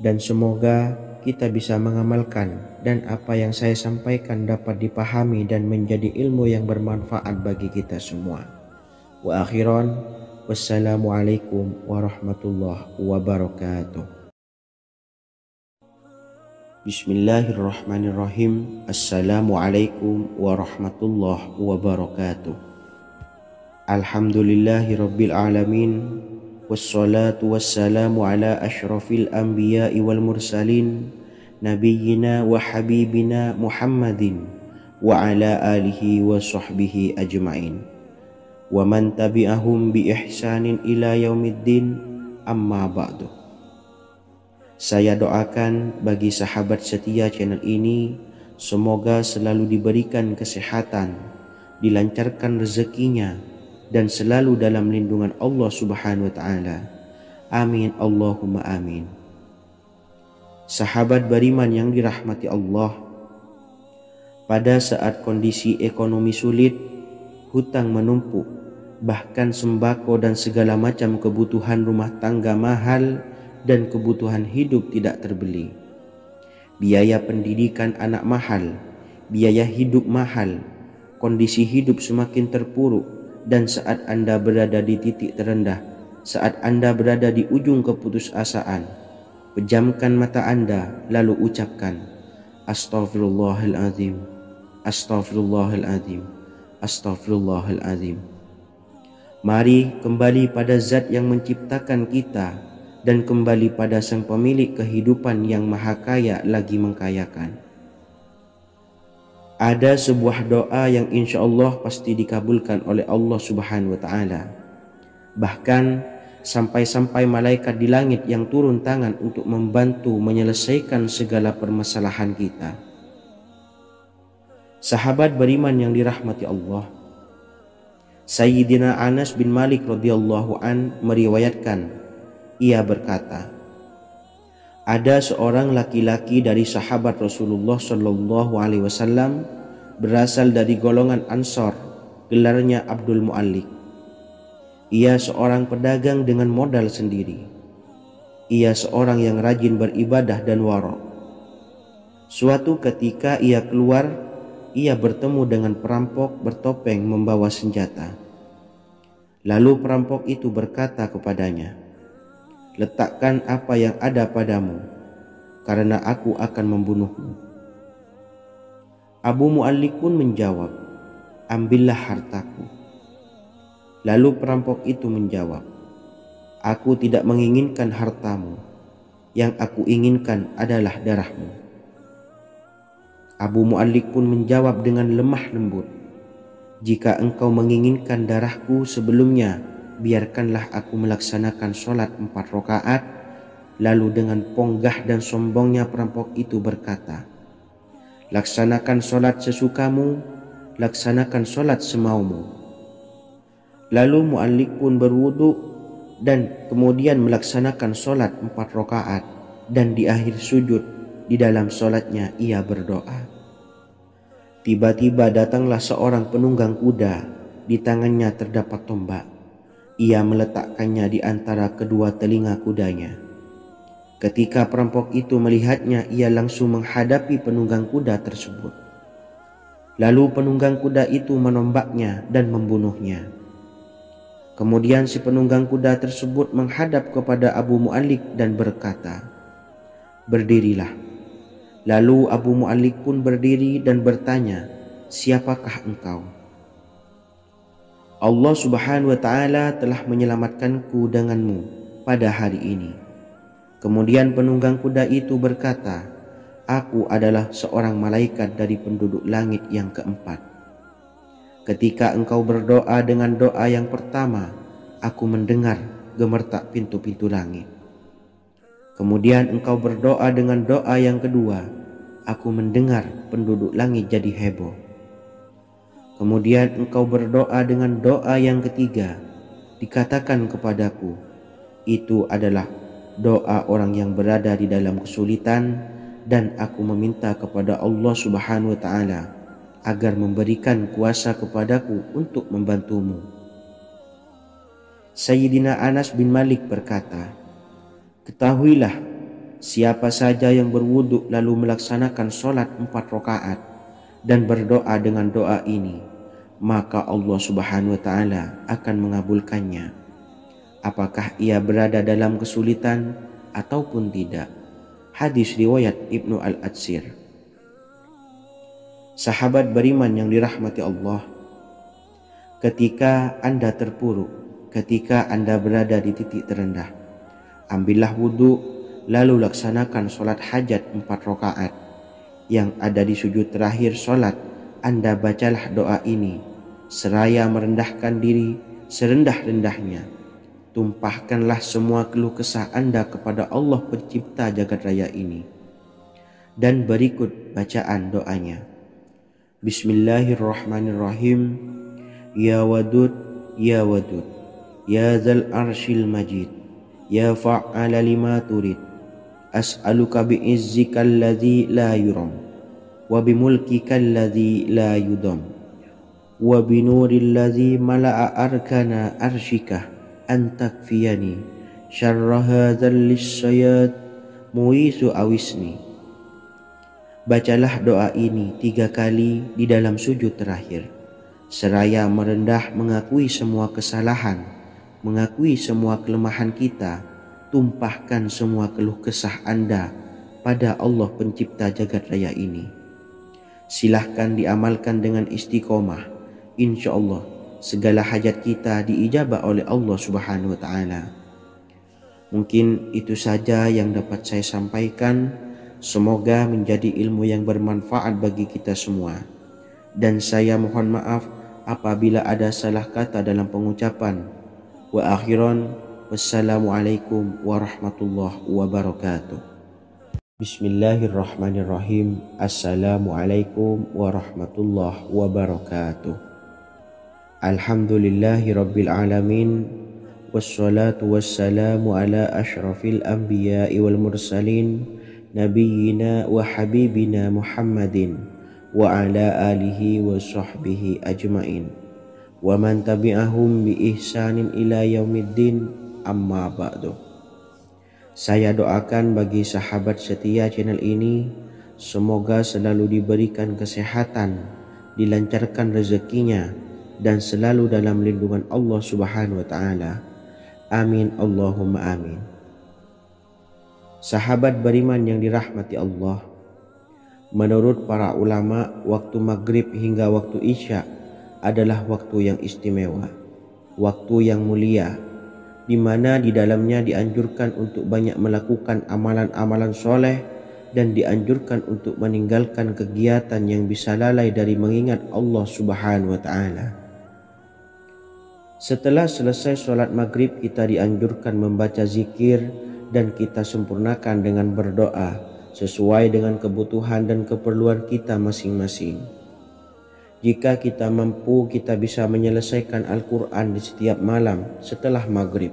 Speaker 1: Dan semoga kita bisa mengamalkan dan apa yang saya sampaikan dapat dipahami dan menjadi ilmu yang bermanfaat bagi kita semua. Wa akhiran, wassalamualaikum warahmatullahi wabarakatuh. Bismillahirrahmanirrahim. Assalamualaikum warahmatullahi wabarakatuh. Alhamdulillahi rabbil alamin. Wassalatu wassalamu ala ashrafil anbiya'i wal mursalin, nabiyyina wa habibina Muhammadin wa ala alihi wa sahbihi ajma'in, wa man tabi'ahum bi ihsanin ila yaumiddin, amma ba'du. Saya doakan bagi sahabat setia channel ini, semoga selalu diberikan kesehatan, dilancarkan rezekinya, dan selalu dalam lindungan Allah Subhanahu wa Ta'ala. Amin Allahumma amin. Sahabat beriman yang dirahmati Allah, pada saat kondisi ekonomi sulit, hutang menumpuk, bahkan sembako dan segala macam kebutuhan rumah tangga mahal dan kebutuhan hidup tidak terbeli. Biaya pendidikan anak mahal, biaya hidup mahal, kondisi hidup semakin terpuruk, dan saat Anda berada di titik terendah, saat Anda berada di ujung keputusasaan, pejamkan mata Anda lalu ucapkan, Astaghfirullahaladzim, Astaghfirullahaladzim, Astaghfirullahaladzim. Mari kembali pada Zat yang menciptakan kita dan kembali pada Sang Pemilik kehidupan yang maha kaya lagi mengkayakan. Ada sebuah doa yang insya Allah pasti dikabulkan oleh Allah Subhanahu wa Ta'ala. Bahkan sampai-sampai malaikat di langit yang turun tangan untuk membantu menyelesaikan segala permasalahan kita. Sahabat beriman yang dirahmati Allah, Sayyidina Anas bin Malik radhiyallahu an meriwayatkan, ia berkata, ada seorang laki-laki dari sahabat Rasulullah Shallallahu Alaihi Wasallam berasal dari golongan Ansor, gelarnya Abdul Mu'allik. Ia seorang pedagang dengan modal sendiri. Ia seorang yang rajin beribadah dan wara'. Suatu ketika ia keluar, ia bertemu dengan perampok bertopeng membawa senjata. Lalu perampok itu berkata kepadanya, letakkan apa yang ada padamu, karena aku akan membunuhmu. Abu Mu'allik pun menjawab, ambillah hartaku. Lalu perampok itu menjawab, aku tidak menginginkan hartamu, yang aku inginkan adalah darahmu. Abu Mu'allik pun menjawab dengan lemah lembut, jika engkau menginginkan darahku sebelumnya, biarkanlah aku melaksanakan sholat 4 rakaat. Lalu dengan ponggah dan sombongnya perampok itu berkata, laksanakan sholat sesukamu, laksanakan sholat semaumu. Lalu Mu'allik pun berwudu dan kemudian melaksanakan sholat 4 rakaat, dan di akhir sujud di dalam sholatnya ia berdoa. Tiba-tiba datanglah seorang penunggang kuda, di tangannya terdapat tombak. Ia meletakkannya di antara kedua telinga kudanya. Ketika perampok itu melihatnya, ia langsung menghadapi penunggang kuda tersebut. Lalu penunggang kuda itu menombaknya dan membunuhnya. Kemudian si penunggang kuda tersebut menghadap kepada Abu Mu'allik dan berkata, berdirilah. Lalu Abu Mu'allik pun berdiri dan bertanya, siapakah engkau? Allah Subhanahu wa Ta'ala telah menyelamatkanku denganmu pada hari ini. Kemudian penunggang kuda itu berkata, aku adalah seorang malaikat dari penduduk langit yang keempat. Ketika engkau berdoa dengan doa yang pertama, aku mendengar gemertak pintu-pintu langit. Kemudian engkau berdoa dengan doa yang kedua, aku mendengar penduduk langit jadi heboh. Kemudian engkau berdoa dengan doa yang ketiga, dikatakan kepadaku, itu adalah doa orang yang berada di dalam kesulitan, dan aku meminta kepada Allah Subhanahu wa Ta'ala agar memberikan kuasa kepadaku untuk membantumu. Sayyidina Anas bin Malik berkata, ketahuilah, siapa saja yang berwudu lalu melaksanakan sholat 4 rakaat dan berdoa dengan doa ini, maka Allah Subhanahu wa Ta'ala akan mengabulkannya, apakah ia berada dalam kesulitan ataupun tidak. Hadis riwayat Ibnu Al-Atsir. Sahabat beriman yang dirahmati Allah, ketika Anda terpuruk, ketika Anda berada di titik terendah, ambillah wudhu, lalu laksanakan sholat hajat 4 rakaat. Yang ada di sujud terakhir sholat, Anda bacalah doa ini, seraya merendahkan diri serendah-rendahnya. Tumpahkanlah semua keluh kesah Anda kepada Allah pencipta jagat raya ini. Dan berikut bacaan doanya. Bismillahirrahmanirrahim. Ya Wadud, Ya Wadud, Ya Dzal Arsyil Majid, Ya Fa'ala lima turid, as'aluka bi'izzikal ladzi la yuram, wa bimulkikal ladzi la yudam, wa binuril ladzi mala'a arkana arsyika, antakfiyani syarra hadzal lisyayat muisu awisni. Bacalah doa ini 3 kali di dalam sujud terakhir, seraya merendah mengakui semua kesalahan, mengakui semua kelemahan kita. Tumpahkan semua keluh kesah Anda pada Allah pencipta jagat raya ini. Silahkan diamalkan dengan istiqomah. Insya Allah segala hajat kita diijabah oleh Allah Subhanahu wa Ta'ala. Mungkin itu saja yang dapat saya sampaikan. Semoga menjadi ilmu yang bermanfaat bagi kita semua. Dan saya mohon maaf apabila ada salah kata dalam pengucapan. Wa akhiran, wassalamualaikum warahmatullahi wabarakatuh. Bismillahirrahmanirrahim. Assalamualaikum warahmatullahi wabarakatuh. Alhamdulillahi rabbil alamin. Wassalatu wassalamu ala ashrafil anbiya'i wal mursalin, Nabiyyina wa habibina Muhammadin wa ala alihi wa sahbihi ajmain wa man tabi'ahum bi ihsanin ila yaumiddin, amma ba'du. Saya doakan bagi sahabat setia channel ini, semoga selalu diberikan kesehatan, dilancarkan rezekinya, dan selalu dalam lindungan Allah Subhanahu wa Ta'ala. Amin Allahumma amin. Sahabat beriman yang dirahmati Allah, menurut para ulama, waktu maghrib hingga waktu isya adalah waktu yang istimewa, waktu yang mulia, di mana di dalamnya dianjurkan untuk banyak melakukan amalan-amalan soleh dan dianjurkan untuk meninggalkan kegiatan yang bisa lalai dari mengingat Allah Subhanahu wa Ta'ala. Setelah selesai sholat maghrib, kita dianjurkan membaca zikir dan kita sempurnakan dengan berdoa sesuai dengan kebutuhan dan keperluan kita masing-masing. Jika kita mampu, kita bisa menyelesaikan Al-Quran di setiap malam setelah maghrib.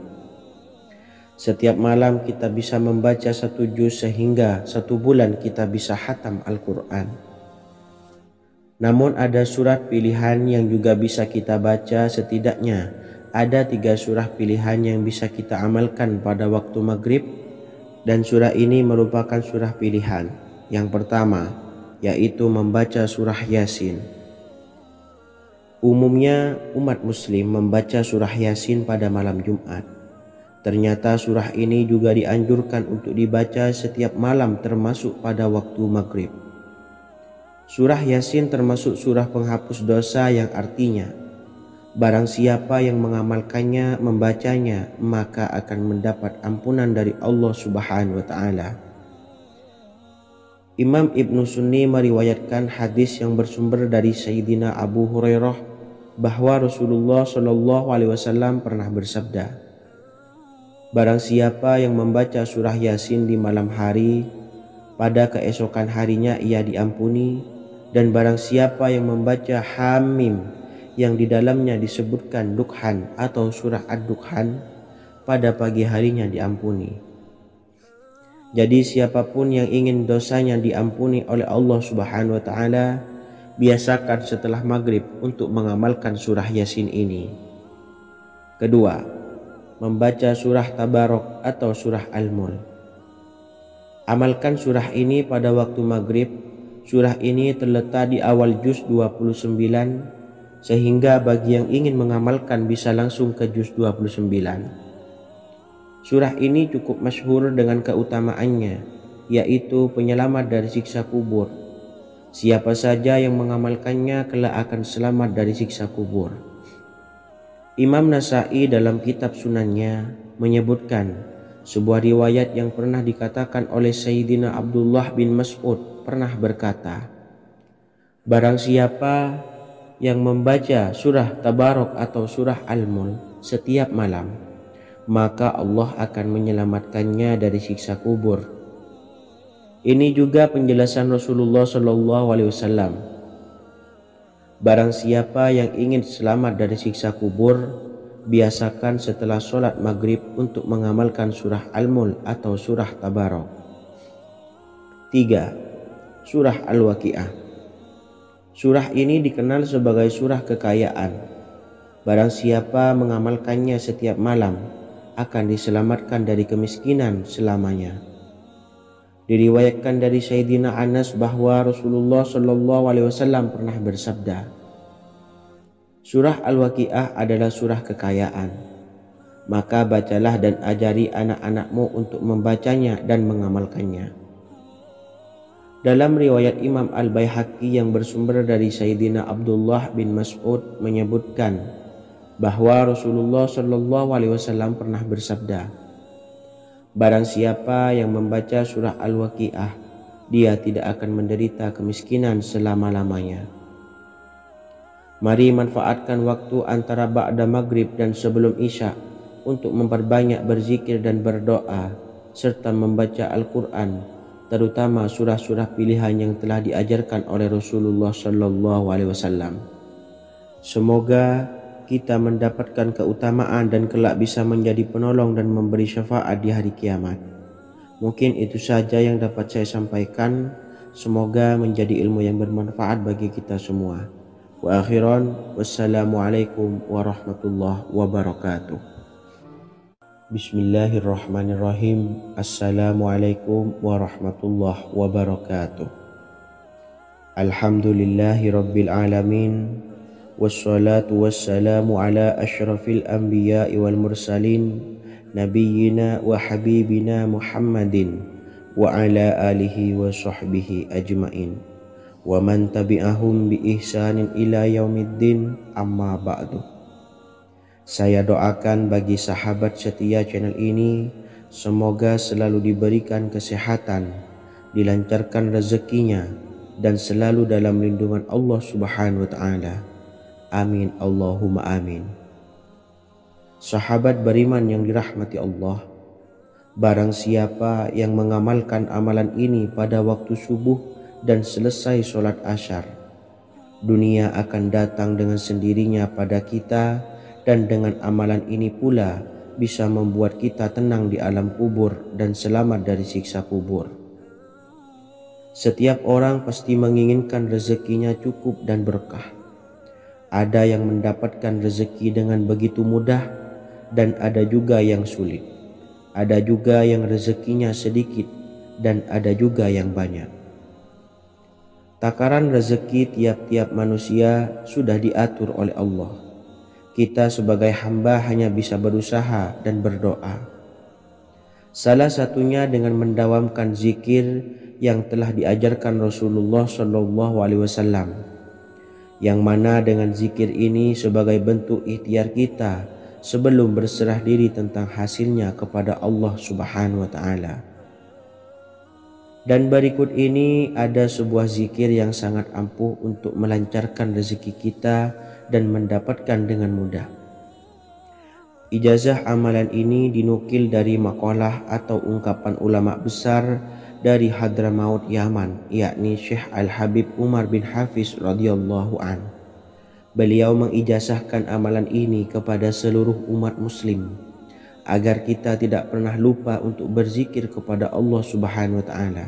Speaker 1: Setiap malam kita bisa membaca 1 juz sehingga 1 bulan kita bisa khatam Al-Quran. Namun ada surat pilihan yang juga bisa kita baca. Setidaknya ada 3 surah pilihan yang bisa kita amalkan pada waktu maghrib, dan surah ini merupakan surah pilihan. Yang pertama yaitu membaca surah Yasin. Umumnya umat muslim membaca surah Yasin pada malam Jumat. Ternyata surah ini juga dianjurkan untuk dibaca setiap malam termasuk pada waktu maghrib. Surah Yasin termasuk surah penghapus dosa yang artinya barang siapa yang mengamalkannya, membacanya, maka akan mendapat ampunan dari Allah Subhanahu wa Ta'ala. Imam Ibnu Sunni meriwayatkan hadis yang bersumber dari Sayyidina Abu Hurairah bahwa Rasulullah Shallallahu Alaihi Wasallam pernah bersabda, barang siapa yang membaca surah Yasin di malam hari, pada keesokan harinya ia diampuni, dan barang siapa yang membaca Hamim yang di dalamnya disebutkan Dukhan atau surah Ad-Dukhan, pada pagi harinya diampuni. Jadi siapapun yang ingin dosanya diampuni oleh Allah Subhanahu wa Ta'ala, biasakan setelah maghrib untuk mengamalkan surah Yasin ini. Kedua, membaca surah Tabarok atau surah Al-Mulk. Amalkan surah ini pada waktu maghrib. Surah ini terletak di awal juz 29, sehingga bagi yang ingin mengamalkan bisa langsung ke juz 29. Surah ini cukup masyhur dengan keutamaannya, yaitu penyelamat dari siksa kubur. Siapa saja yang mengamalkannya kelak akan selamat dari siksa kubur. Imam Nasa'i dalam kitab Sunannya menyebutkan sebuah riwayat yang pernah dikatakan oleh Sayyidina Abdullah bin Mas'ud pernah berkata, barang siapa yang membaca surah Tabarok atau surah Al-Mulk setiap malam, maka Allah akan menyelamatkannya dari siksa kubur. Ini juga penjelasan Rasulullah SAW. Barang siapa yang ingin selamat dari siksa kubur, biasakan setelah sholat maghrib untuk mengamalkan surah Al-Mulk atau surah Tabarok. 3. Surah Al-Waqi'ah. Surah ini dikenal sebagai surah kekayaan. Barang siapa mengamalkannya setiap malam, akan diselamatkan dari kemiskinan selamanya. Diriwayatkan dari Sayyidina Anas bahwa Rasulullah SAW pernah bersabda, surah Al-Waqi'ah adalah surah kekayaan. Maka bacalah dan ajari anak-anakmu untuk membacanya dan mengamalkannya. Dalam riwayat Imam Al-Baihaqi yang bersumber dari Sayyidina Abdullah bin Mas'ud menyebutkan bahwa Rasulullah SAW pernah bersabda, barang siapa yang membaca surah Al-Waqi'ah, dia tidak akan menderita kemiskinan selama-lamanya. Mari manfaatkan waktu antara ba'da maghrib dan sebelum isya untuk memperbanyak berzikir dan berdoa serta membaca Al-Quran, terutama surah-surah pilihan yang telah diajarkan oleh Rasulullah SAW. Semoga kita mendapatkan keutamaan dan kelak bisa menjadi penolong dan memberi syafaat di hari kiamat. Mungkin itu saja yang dapat saya sampaikan. Semoga menjadi ilmu yang bermanfaat bagi kita semua. Wa akhiran, wassalamualaikum warahmatullahi wabarakatuh. Bismillahirrahmanirrahim. Assalamualaikum warahmatullahi wabarakatuh. Alhamdulillahi rabbil alamin. Wassalatu wassalamu ala ashrafil anbiya'i wal mursalin nabiyyina wa habibina Muhammadin wa ala alihi wa sahbihi ajmain wa man tabi'ahum bi ihsanin ila yaumiddin, amma ba'du. Saya doakan bagi sahabat setia channel ini, semoga selalu diberikan kesehatan, dilancarkan rezekinya, dan selalu dalam lindungan Allah Subhanahu wa ta'ala. Amin Allahumma amin. Sahabat beriman yang dirahmati Allah, barang siapa yang mengamalkan amalan ini pada waktu subuh dan selesai sholat asyar, dunia akan datang dengan sendirinya pada kita, dan dengan amalan ini pula bisa membuat kita tenang di alam kubur dan selamat dari siksa kubur. Setiap orang pasti menginginkan rezekinya cukup dan berkah. Ada yang mendapatkan rezeki dengan begitu mudah dan ada juga yang sulit. Ada juga yang rezekinya sedikit dan ada juga yang banyak. Takaran rezeki tiap-tiap manusia sudah diatur oleh Allah. Kita sebagai hamba hanya bisa berusaha dan berdoa. Salah satunya dengan mendawamkan zikir yang telah diajarkan Rasulullah SAW. Yang mana dengan zikir ini sebagai bentuk ikhtiar kita sebelum berserah diri tentang hasilnya kepada Allah Subhanahu wa ta'ala. Dan berikut ini ada sebuah zikir yang sangat ampuh untuk melancarkan rezeki kita dan mendapatkan dengan mudah. Ijazah amalan ini dinukil dari makalah atau ungkapan ulama besar dari Hadramaut Yaman, yakni Syekh Al-Habib Umar bin Hafiz radhiyallahu an. Beliau mengijazahkan amalan ini kepada seluruh umat muslim agar kita tidak pernah lupa untuk berzikir kepada Allah Subhanahu wa ta'ala.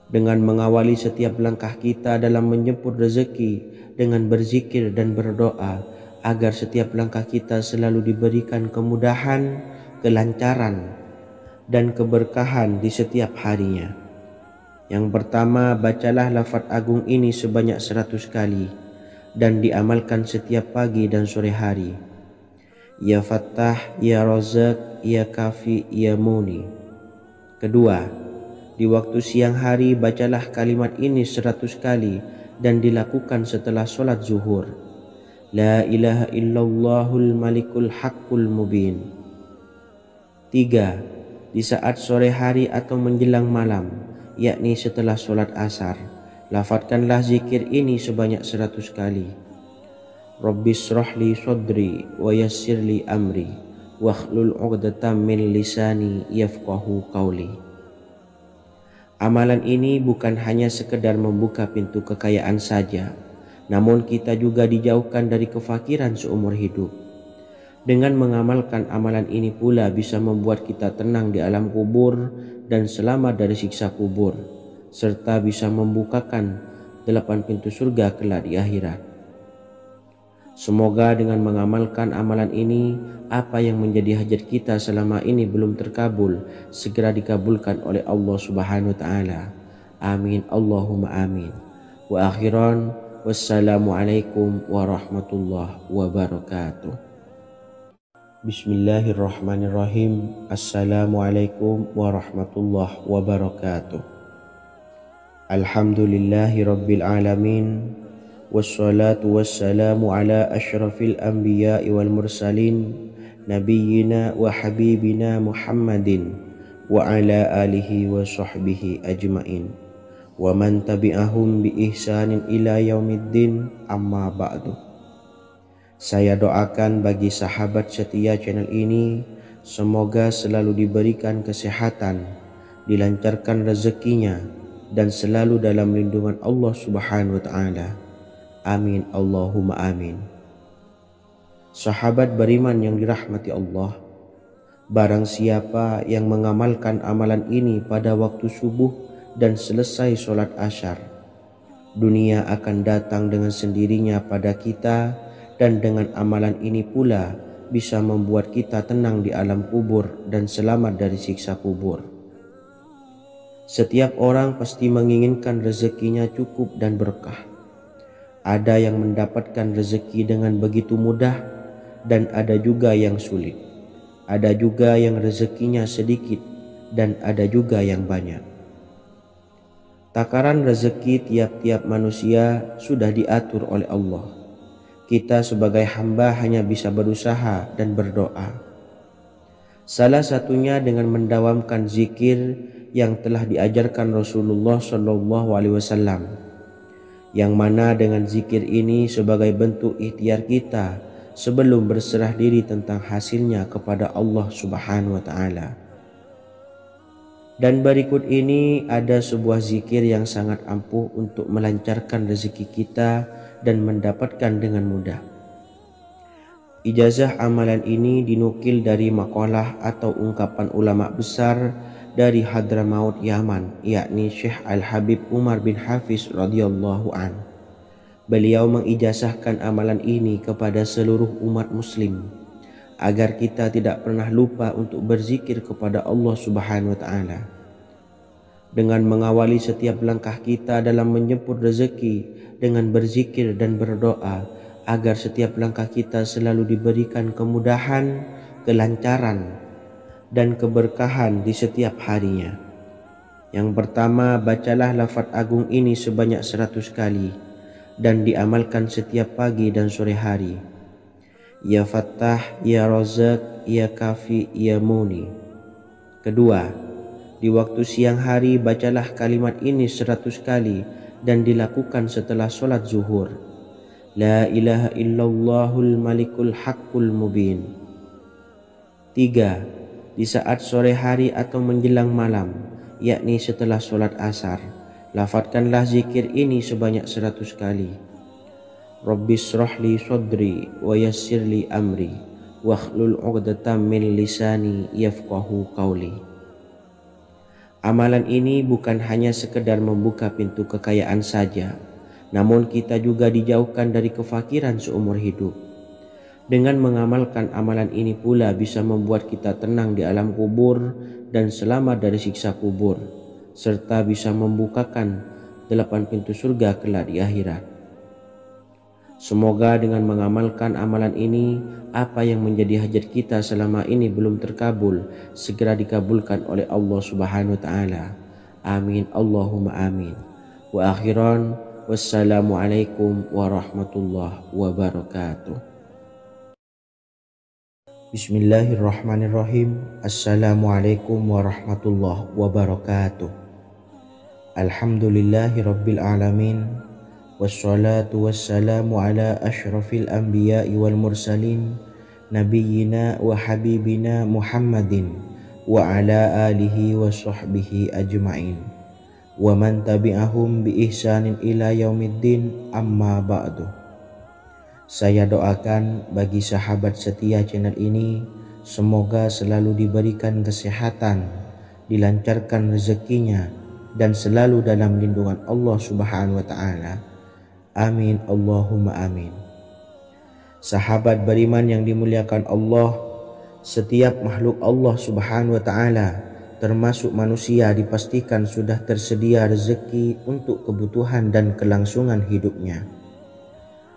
Speaker 1: Dengan mengawali setiap langkah kita dalam menjemput rezeki dengan berzikir dan berdoa agar setiap langkah kita selalu diberikan kemudahan, kelancaran, dan keberkahan di setiap harinya. Yang pertama, bacalah lafaz agung ini sebanyak 100 kali dan diamalkan setiap pagi dan sore hari. Ya Fattah, Ya Razak, Ya Kafi, Ya Muni. Kedua, Di waktu siang hari bacalah kalimat ini 100 kali dan dilakukan setelah sholat zuhur. La ilaha illallahul malikul haqqul mubin. 3. Di saat sore hari atau menjelang malam, yakni setelah sholat asar, lafadzkanlah zikir ini sebanyak 100 kali. Rabbishrahli sodri wa yassirli amri wakhlul 'uqdatam min lisani yafqahu qawli. Amalan ini bukan hanya sekedar membuka pintu kekayaan saja, namun kita juga dijauhkan dari kefakiran seumur hidup. Dengan mengamalkan amalan ini pula bisa membuat kita tenang di alam kubur dan selamat dari siksa kubur, serta bisa membukakan 8 pintu surga kelak di akhirat. Semoga dengan mengamalkan amalan ini, apa yang menjadi hajat kita selama ini belum terkabul, segera dikabulkan oleh Allah Subhanahu wa Ta'ala. Amin Allahumma amin. Wa akhiran, wassalamualaikum warahmatullahi wabarakatuh. Bismillahirrahmanirrahim. Assalamualaikum warahmatullahi wabarakatuh. Alhamdulillahi rabbil alamin. Wassalatu wassalamu ala ashrafil anbiya'i wal mursalin nabiyyina wa habibina Muhammadin wa ala alihi wa sahbihi ajmain wa man tabi'ahum bi ihsanin ila yaumiddin, amma ba'du. Saya doakan bagi sahabat setia channel ini, semoga selalu diberikan kesehatan, dilancarkan rezekinya, dan selalu dalam lindungan Allah Subhanahu wa Ta'ala. Amin Allahumma amin. Sahabat beriman yang dirahmati Allah, barang siapa yang mengamalkan amalan ini pada waktu subuh dan selesai sholat asyar, dunia akan datang dengan sendirinya pada kita, dan dengan amalan ini pula bisa membuat kita tenang di alam kubur dan selamat dari siksa kubur. Setiap orang pasti menginginkan rezekinya cukup dan berkah. Ada yang mendapatkan rezeki dengan begitu mudah, dan ada juga yang sulit. Ada juga yang rezekinya sedikit, dan ada juga yang banyak. Takaran rezeki tiap-tiap manusia sudah diatur oleh Allah. Kita sebagai hamba hanya bisa berusaha dan berdoa. Salah satunya dengan mendawamkan zikir yang telah diajarkan Rasulullah SAW, yang mana dengan zikir ini sebagai bentuk ikhtiar kita sebelum berserah diri tentang hasilnya kepada Allah Subhanahu wa Ta'ala. Dan berikut ini ada sebuah zikir yang sangat ampuh untuk melancarkan rezeki kita dan mendapatkan dengan mudah. Ijazah amalan ini dinukil dari makalah atau ungkapan ulama besar dari Hadramaut Yaman, yakni Syekh Al-Habib Umar bin Hafiz radhiyallahu an. Beliau mengijazahkan amalan ini kepada seluruh umat muslim agar kita tidak pernah lupa untuk berzikir kepada Allah Subhanahu wa Ta'ala. Dengan mengawali setiap langkah kita dalam menjemput rezeki dengan berzikir dan berdoa agar setiap langkah kita selalu diberikan kemudahan, kelancaran, dan keberkahan di setiap harinya. Yang pertama, bacalah lafaz agung ini sebanyak 100 kali dan diamalkan setiap pagi dan sore hari. Ya Fattah, Ya Razak, Ya Kafi, Ya Muni. Kedua, di waktu siang hari bacalah kalimat ini 100 kali dan dilakukan setelah sholat zuhur. La ilaha illallahul malikul haqqul mubin. 3. Di saat sore hari atau menjelang malam, yakni setelah sholat asar, lafadzkanlah zikir ini sebanyak 100 kali. Rabbishrahli sodri wa yassirli amri wakhlul 'uqdatam min lisani yafqahu qawli. Amalan ini bukan hanya sekedar membuka pintu kekayaan saja, namun kita juga dijauhkan dari kefakiran seumur hidup. Dengan mengamalkan amalan ini pula bisa membuat kita tenang di alam kubur dan selamat dari siksa kubur, serta bisa membukakan 8 pintu surga kelak di akhirat. Semoga dengan mengamalkan amalan ini, apa yang menjadi hajat kita selama ini belum terkabul, segera dikabulkan oleh Allah Subhanahu wa Ta'ala. Amin Allahumma amin. Wa akhiran, wassalamualaikum warahmatullahi wabarakatuh. Bismillahirrahmanirrahim. Assalamualaikum warahmatullahi wabarakatuh. Alhamdulillahi rabbil alamin. Wassalatu wassalamu ala ashrafil anbiya'i wal mursalin, nabiyyina wa habibina Muhammadin wa ala alihi wa sahbihi ajma'in wa man tabi'ahum bi ihsanin ila yaumiddin, amma ba'du. Saya doakan bagi sahabat setia channel ini, semoga selalu diberikan kesehatan, dilancarkan rezekinya, dan selalu dalam lindungan Allah Subhanahu wa ta'ala. Amin Allahumma amin. Sahabat beriman yang dimuliakan Allah, setiap makhluk Allah Subhanahu wa ta'ala termasuk manusia dipastikan sudah tersedia rezeki untuk kebutuhan dan kelangsungan hidupnya.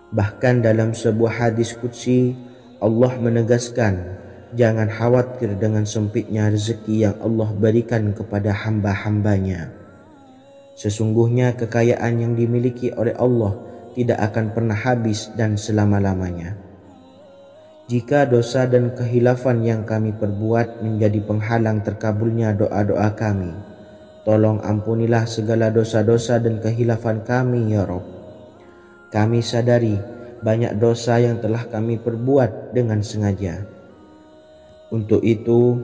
Speaker 1: Bahkan dalam sebuah hadis qudsi, Allah menegaskan, jangan khawatir dengan sempitnya rezeki yang Allah berikan kepada hamba-hambanya. Sesungguhnya kekayaan yang dimiliki oleh Allah tidak akan pernah habis dan selama-lamanya. Jika dosa dan kehilafan yang kami perbuat menjadi penghalang terkabulnya doa-doa kami, tolong ampunilah segala dosa-dosa dan kehilafan kami ya Rabb. Kami sadari banyak dosa yang telah kami perbuat dengan sengaja. Untuk itu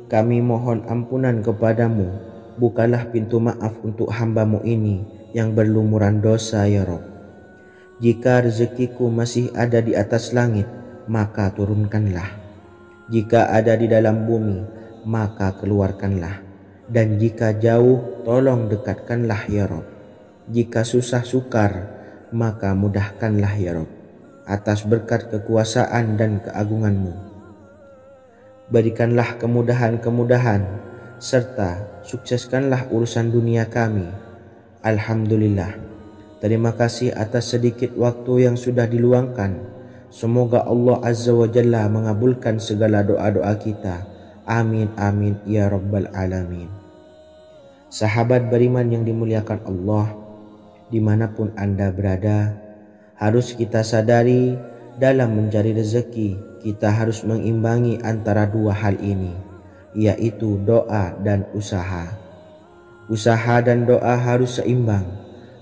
Speaker 1: kami mohon ampunan kepadamu. Bukalah pintu maaf untuk hamba-Mu ini yang berlumuran dosa ya Rabb. Jika rezekiku masih ada di atas langit, maka turunkanlah. Jika ada di dalam bumi, maka keluarkanlah. Dan jika jauh, tolong dekatkanlah ya Rabb. Jika susah sukar, maka mudahkanlah ya Rabb, atas berkat kekuasaan dan keagungan-Mu. Berikanlah kemudahan-kemudahan, serta sukseskanlah urusan dunia kami. Alhamdulillah. Terima kasih atas sedikit waktu yang sudah diluangkan. Semoga Allah Azza wa Jalla mengabulkan segala doa-doa kita. Amin amin ya rabbal alamin. Sahabat beriman yang dimuliakan Allah, dimanapun Anda berada, harus kita sadari dalam mencari rezeki kita harus mengimbangi antara dua hal ini, yaitu doa dan usaha. Usaha dan doa harus seimbang,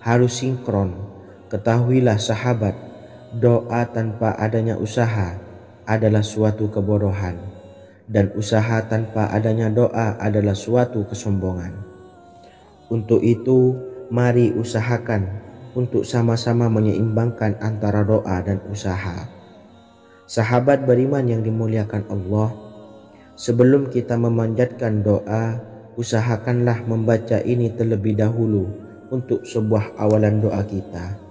Speaker 1: harus sinkron. Ketahuilah sahabat, doa tanpa adanya usaha adalah suatu kebodohan, dan usaha tanpa adanya doa adalah suatu kesombongan. Untuk itu, mari usahakan untuk sama-sama menyeimbangkan antara doa dan usaha. Sahabat beriman yang dimuliakan Allah, sebelum kita memanjatkan doa, usahakanlah membaca ini terlebih dahulu untuk sebuah awalan doa kita.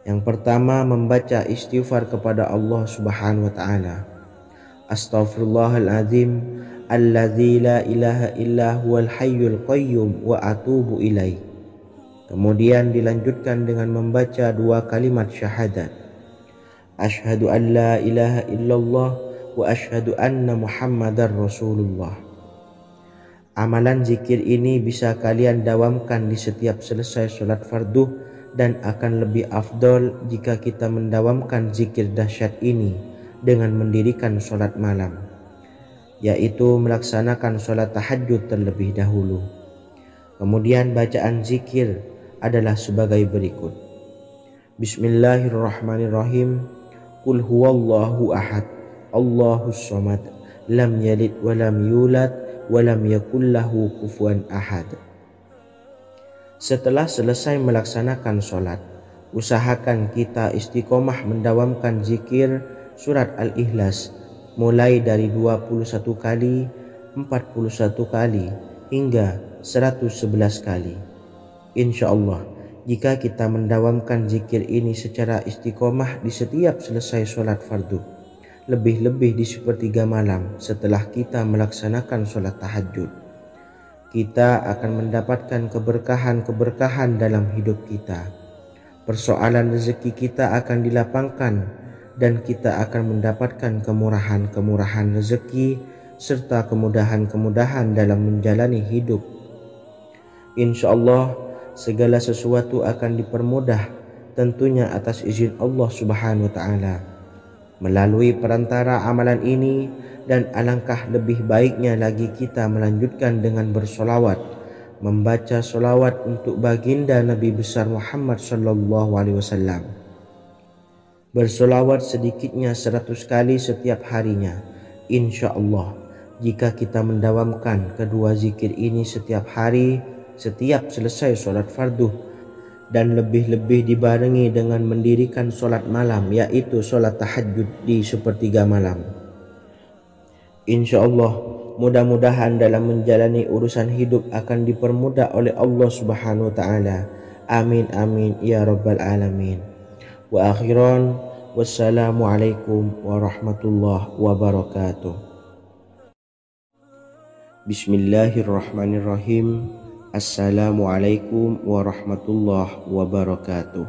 Speaker 1: Yang pertama, membaca istighfar kepada Allah Subhanahu wa ta'ala. Astaghfirullahaladzim alladzi la ilaha illa huwal hayyul qayyum wa atubu ilaih. Kemudian dilanjutkan dengan membaca dua kalimat syahadat. Asyhadu an la ilaha illallah wa asyhadu anna Muhammadar Rasulullah. Amalan zikir ini bisa kalian dawamkan di setiap selesai sholat fardu, dan akan lebih afdol jika kita mendawamkan zikir dahsyat ini dengan mendirikan sholat malam, yaitu melaksanakan sholat tahajud terlebih dahulu. Kemudian bacaan zikir adalah sebagai berikut. Bismillahirrahmanirrahim. Qul huwallahu ahad, Allahus samad, lam yalid wa lam yulad wa lam yakul lahu kufuwan ahad. Setelah selesai melaksanakan sholat, usahakan kita istiqomah mendawamkan zikir surat Al-Ikhlas mulai dari 21 kali, 41 kali, hingga 111 kali. Insya Allah, jika kita mendawamkan zikir ini secara istiqomah di setiap selesai sholat fardu, lebih-lebih di sepertiga malam setelah kita melaksanakan sholat tahajud, kita akan mendapatkan keberkahan-keberkahan dalam hidup kita. Persoalan rezeki kita akan dilapangkan, dan kita akan mendapatkan kemurahan-kemurahan rezeki serta kemudahan-kemudahan dalam menjalani hidup. Insya Allah segala sesuatu akan dipermudah, tentunya atas izin Allah Subhanahu wa Ta'ala. Melalui perantara amalan ini, dan alangkah lebih baiknya lagi kita melanjutkan dengan bersolawat, membaca solawat untuk baginda Nabi besar Muhammad sallallahu alaihi wasallam. Bersolawat sedikitnya 100 kali setiap harinya. Insya Allah jika kita mendawamkan kedua zikir ini setiap hari, setiap selesai solat fardu, dan lebih-lebih dibarengi dengan mendirikan solat malam, yaitu solat tahajud di sepertiga malam, insya Allah mudah-mudahan dalam menjalani urusan hidup akan dipermudah oleh Allah Subhanahu wa Ta'ala. Amin amin ya rabbal alamin. Wa akhiran, wassalamualaikum warahmatullahi wabarakatuh. Bismillahirrahmanirrahim. Assalamualaikum warahmatullahi wabarakatuh.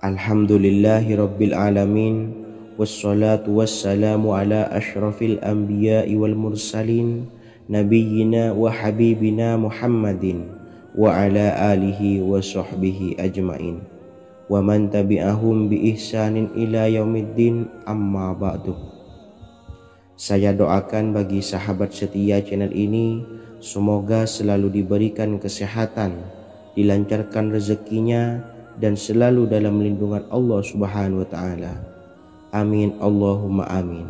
Speaker 1: Alhamdulillahi rabbil alamin, wassalatu wassalamu ala ashrafil anbiya'i wal mursalin, nabiyyina wa habibina Muhammadin wa ala alihi wa sahbihi ajmain, wa man tabi'ahum bi ihsanin ila yaumiddin, amma ba'du. Saya doakan bagi sahabat setia channel ini, semoga selalu diberikan kesehatan, dilancarkan rezekinya, dan selalu dalam lindungan Allah Subhanahu wa Ta'ala. Amin Allahumma amin.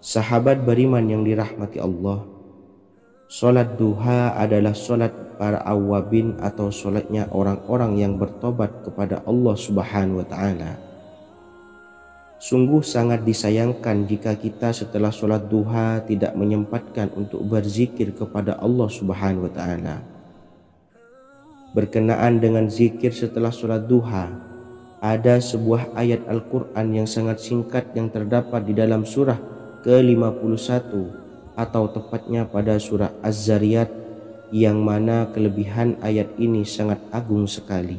Speaker 1: Sahabat beriman yang dirahmati Allah, solat duha adalah solat para awabin atau solatnya orang-orang yang bertobat kepada Allah Subhanahu wa Ta'ala. Sungguh sangat disayangkan jika kita setelah solat duha tidak menyempatkan untuk berzikir kepada Allah Subhanahu wa Ta'ala. Berkenaan dengan zikir setelah solat duha, ada sebuah ayat Al-Quran yang sangat singkat yang terdapat di dalam surah ke-51 atau tepatnya pada surah Az-Zariyat, yang mana kelebihan ayat ini sangat agung sekali.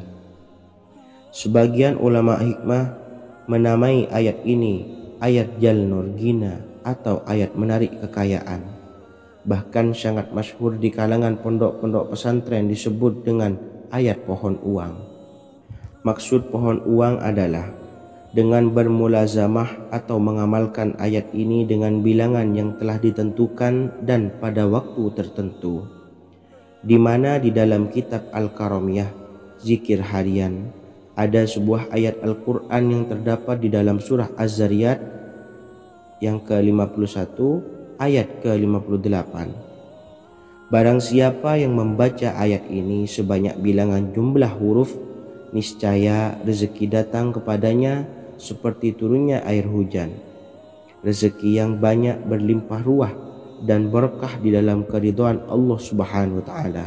Speaker 1: Sebagian ulama hikmah menamai ayat ini ayat Jalnur Gina atau ayat menarik kekayaan. Bahkan sangat masyhur di kalangan pondok-pondok pesantren disebut dengan ayat pohon uang. Maksud pohon uang adalah dengan bermulazamah atau mengamalkan ayat ini dengan bilangan yang telah ditentukan dan pada waktu tertentu, di mana di dalam kitab Al-Karamiyah zikir harian ada sebuah ayat Al-Quran yang terdapat di dalam surah Az-Zariyat yang ke-51 ayat ke-58. Barang siapa yang membaca ayat ini sebanyak bilangan jumlah huruf, niscaya rezeki datang kepadanya seperti turunnya air hujan, rezeki yang banyak berlimpah ruah dan berkah di dalam keridhaan Allah Subhanahu wa Ta'ala.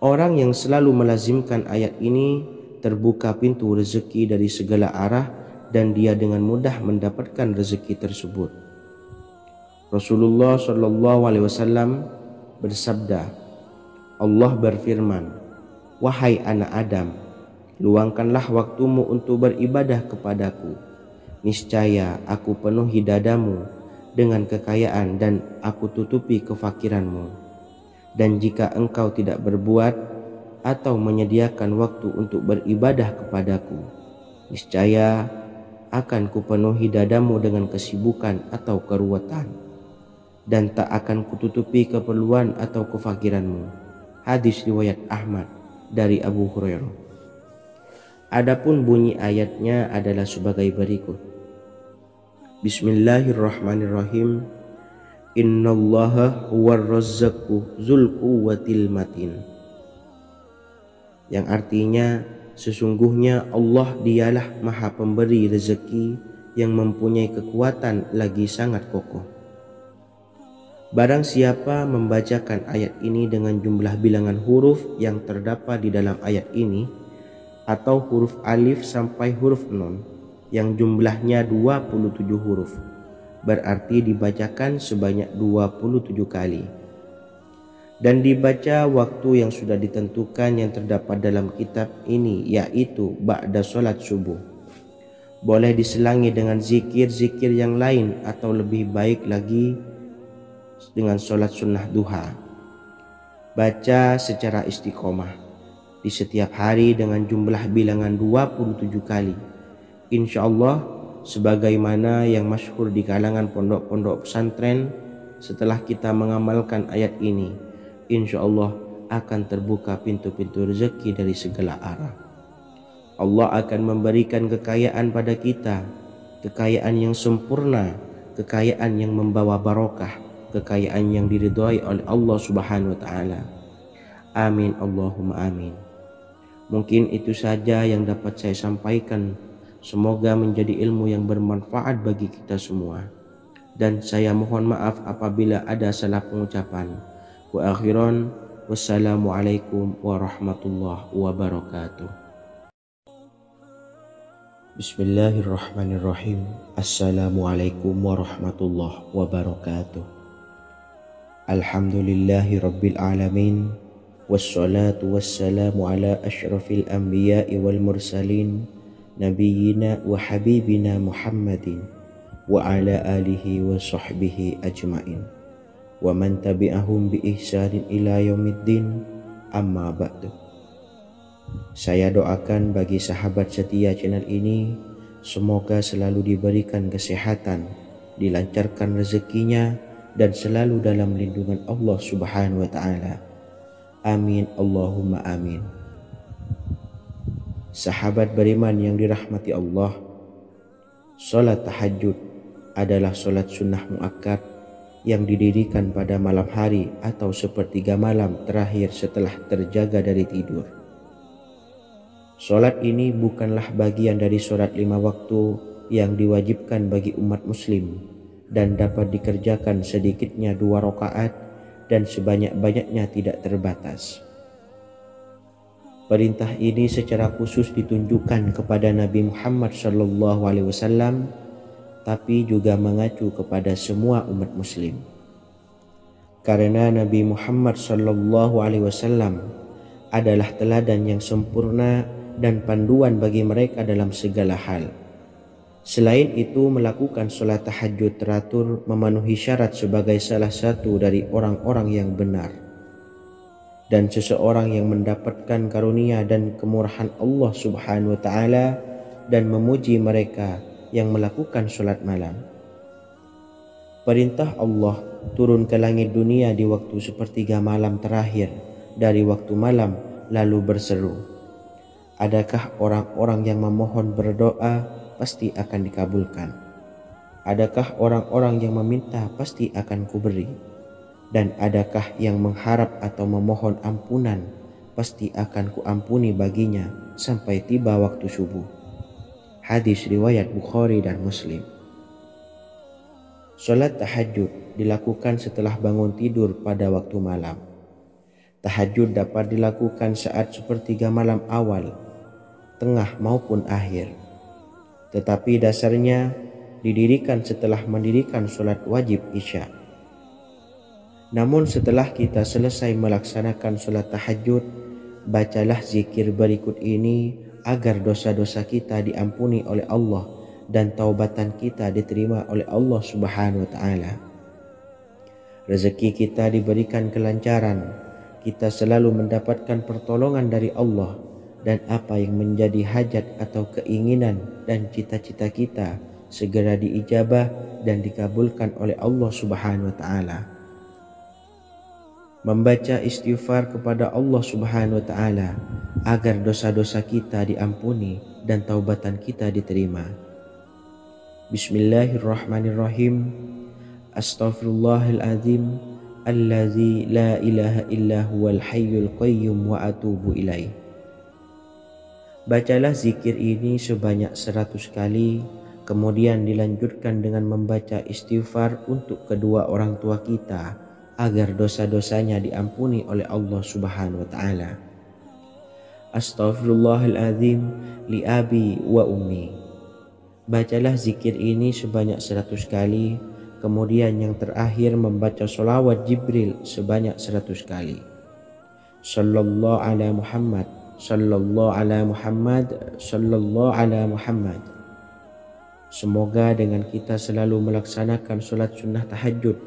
Speaker 1: Orang yang selalu melazimkan ayat ini terbuka pintu rezeki dari segala arah dan dia dengan mudah mendapatkan rezeki tersebut. Rasulullah Shallallahu Alaihi Wasallam bersabda, Allah berfirman, wahai anak Adam, luangkanlah waktumu untuk beribadah kepadaku. Niscaya aku penuhi dadamu dengan kekayaan dan aku tutupi kefakiranmu. Dan jika engkau tidak berbuat atau menyediakan waktu untuk beribadah kepadaku, niscaya akan kupenuhi dadamu dengan kesibukan atau keruwetan, dan tak akan kututupi keperluan atau kefakiranmu. Hadis riwayat Ahmad dari Abu Hurairah. Adapun bunyi ayatnya adalah sebagai berikut. Bismillahirrahmanirrahim. Innallaha huwar razzaqu dzul quwwatil matin. Yang artinya sesungguhnya Allah dialah maha pemberi rezeki yang mempunyai kekuatan lagi sangat kokoh. Barang siapa membacakan ayat ini dengan jumlah bilangan huruf yang terdapat di dalam ayat ini, atau huruf alif sampai huruf nun yang jumlahnya 27 huruf, berarti dibacakan sebanyak 27 kali, dan dibaca waktu yang sudah ditentukan yang terdapat dalam kitab ini, yaitu ba'da sholat subuh. Boleh diselangi dengan zikir-zikir yang lain atau lebih baik lagi dengan sholat sunnah duha. Baca secara istiqomah di setiap hari dengan jumlah bilangan 27 kali. Insya Allah, sebagaimana yang masyhur di kalangan pondok-pondok pesantren, setelah kita mengamalkan ayat ini, insya Allah akan terbuka pintu-pintu rezeki dari segala arah. Allah akan memberikan kekayaan pada kita, kekayaan yang sempurna, kekayaan yang membawa barokah, kekayaan yang diridhai oleh Allah Subhanahu wa taala. Amin Allahumma amin. Mungkin itu saja yang dapat saya sampaikan. Semoga menjadi ilmu yang bermanfaat bagi kita semua. Dan saya mohon maaf apabila ada salah pengucapan. Wa akhiran, wassalamualaikum warahmatullahi wabarakatuh. Bismillahirrahmanirrahim. Assalamualaikum warahmatullahi wabarakatuh. Alhamdulillahi rabbil alamin. Wassalatu wassalamu ala asyrafil anbiya'i wal mursalin, nabiyyina wa habibina Muhammadin wa ala alihi wa sahbihi ajmain wa man tabi'ahum bi ihsanin ila yaumiddin, amma ba'du. Saya doakan bagi sahabat setia channel ini, semoga selalu diberikan kesehatan, dilancarkan rezekinya, dan selalu dalam lindungan Allah Subhanahu wa ta'ala. Amin Allahumma amin. Sahabat beriman yang dirahmati Allah, salat tahajud adalah salat sunnah muakkad yang didirikan pada malam hari atau sepertiga malam terakhir setelah terjaga dari tidur. Salat ini bukanlah bagian dari salat 5 waktu yang diwajibkan bagi umat muslim dan dapat dikerjakan sedikitnya 2 rakaat dan sebanyak-banyaknya tidak terbatas. Perintah ini secara khusus ditunjukkan kepada Nabi Muhammad SAW, tapi juga mengacu kepada semua umat muslim. Karena Nabi Muhammad SAW adalah teladan yang sempurna dan panduan bagi mereka dalam segala hal. Selain itu, melakukan sholat tahajud teratur memenuhi syarat sebagai salah satu dari orang-orang yang benar. Dan seseorang yang mendapatkan karunia dan kemurahan Allah Subhanahu wa ta'ala dan memuji mereka yang melakukan sholat malam. Perintah Allah turun ke langit dunia di waktu sepertiga malam terakhir dari waktu malam lalu berseru, adakah orang-orang yang memohon berdoa pasti akan dikabulkan? Adakah orang-orang yang meminta pasti akan kuberi? Dan adakah yang mengharap atau memohon ampunan pasti akan kuampuni baginya sampai tiba waktu subuh. Hadis riwayat Bukhari dan Muslim. Salat tahajud dilakukan setelah bangun tidur pada waktu malam. Tahajud dapat dilakukan saat sepertiga malam awal, tengah maupun akhir. Tetapi dasarnya didirikan setelah mendirikan sholat wajib isya. Namun setelah kita selesai melaksanakan sholat tahajud, bacalah zikir berikut ini agar dosa-dosa kita diampuni oleh Allah dan taubatan kita diterima oleh Allah Subhanahu wa ta'ala. Rezeki kita diberikan kelancaran, kita selalu mendapatkan pertolongan dari Allah, dan apa yang menjadi hajat atau keinginan dan cita-cita kita segera diijabah dan dikabulkan oleh Allah Subhanahu wa ta'ala. Membaca istighfar kepada Allah Subhanahu wa ta'ala agar dosa-dosa kita diampuni dan taubatan kita diterima. Bismillahirrahmanirrahim. Astaghfirullahaladzim allazi la ilaha illa huwal hayyul qayyum wa atubu ilaih. Bacalah zikir ini sebanyak 100 kali, kemudian dilanjutkan dengan membaca istighfar untuk kedua orang tua kita agar dosa-dosanya diampuni oleh Allah Subhanahu wa ta'ala. Astaghfirullahaladzim li abi wa ummi. Bacalah zikir ini sebanyak 100 kali, kemudian yang terakhir membaca sholawat Jibril sebanyak 100 kali. Sallallahu ala Muhammad, sallallahu ala Muhammad, sallallahu ala Muhammad. Semoga dengan kita selalu melaksanakan sholat sunnah tahajud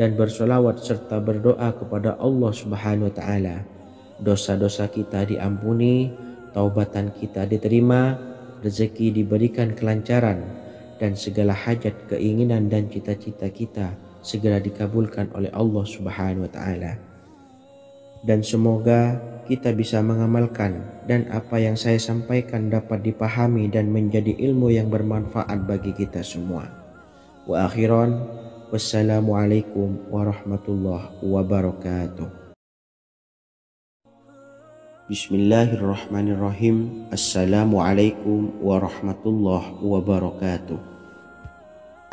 Speaker 1: dan bersolawat serta berdoa kepada Allah Subhanahu wa Ta'ala, dosa-dosa kita diampuni, taubatan kita diterima, rezeki diberikan kelancaran, dan segala hajat, keinginan dan cita-cita kita segera dikabulkan oleh Allah Subhanahu wa Ta'ala. Dan semoga kita bisa mengamalkan dan apa yang saya sampaikan dapat dipahami dan menjadi ilmu yang bermanfaat bagi kita semua. Wa akhiran, wassalamualaikum warahmatullahi wabarakatuh. Bismillahirrahmanirrahim. Assalamualaikum warahmatullahi wabarakatuh.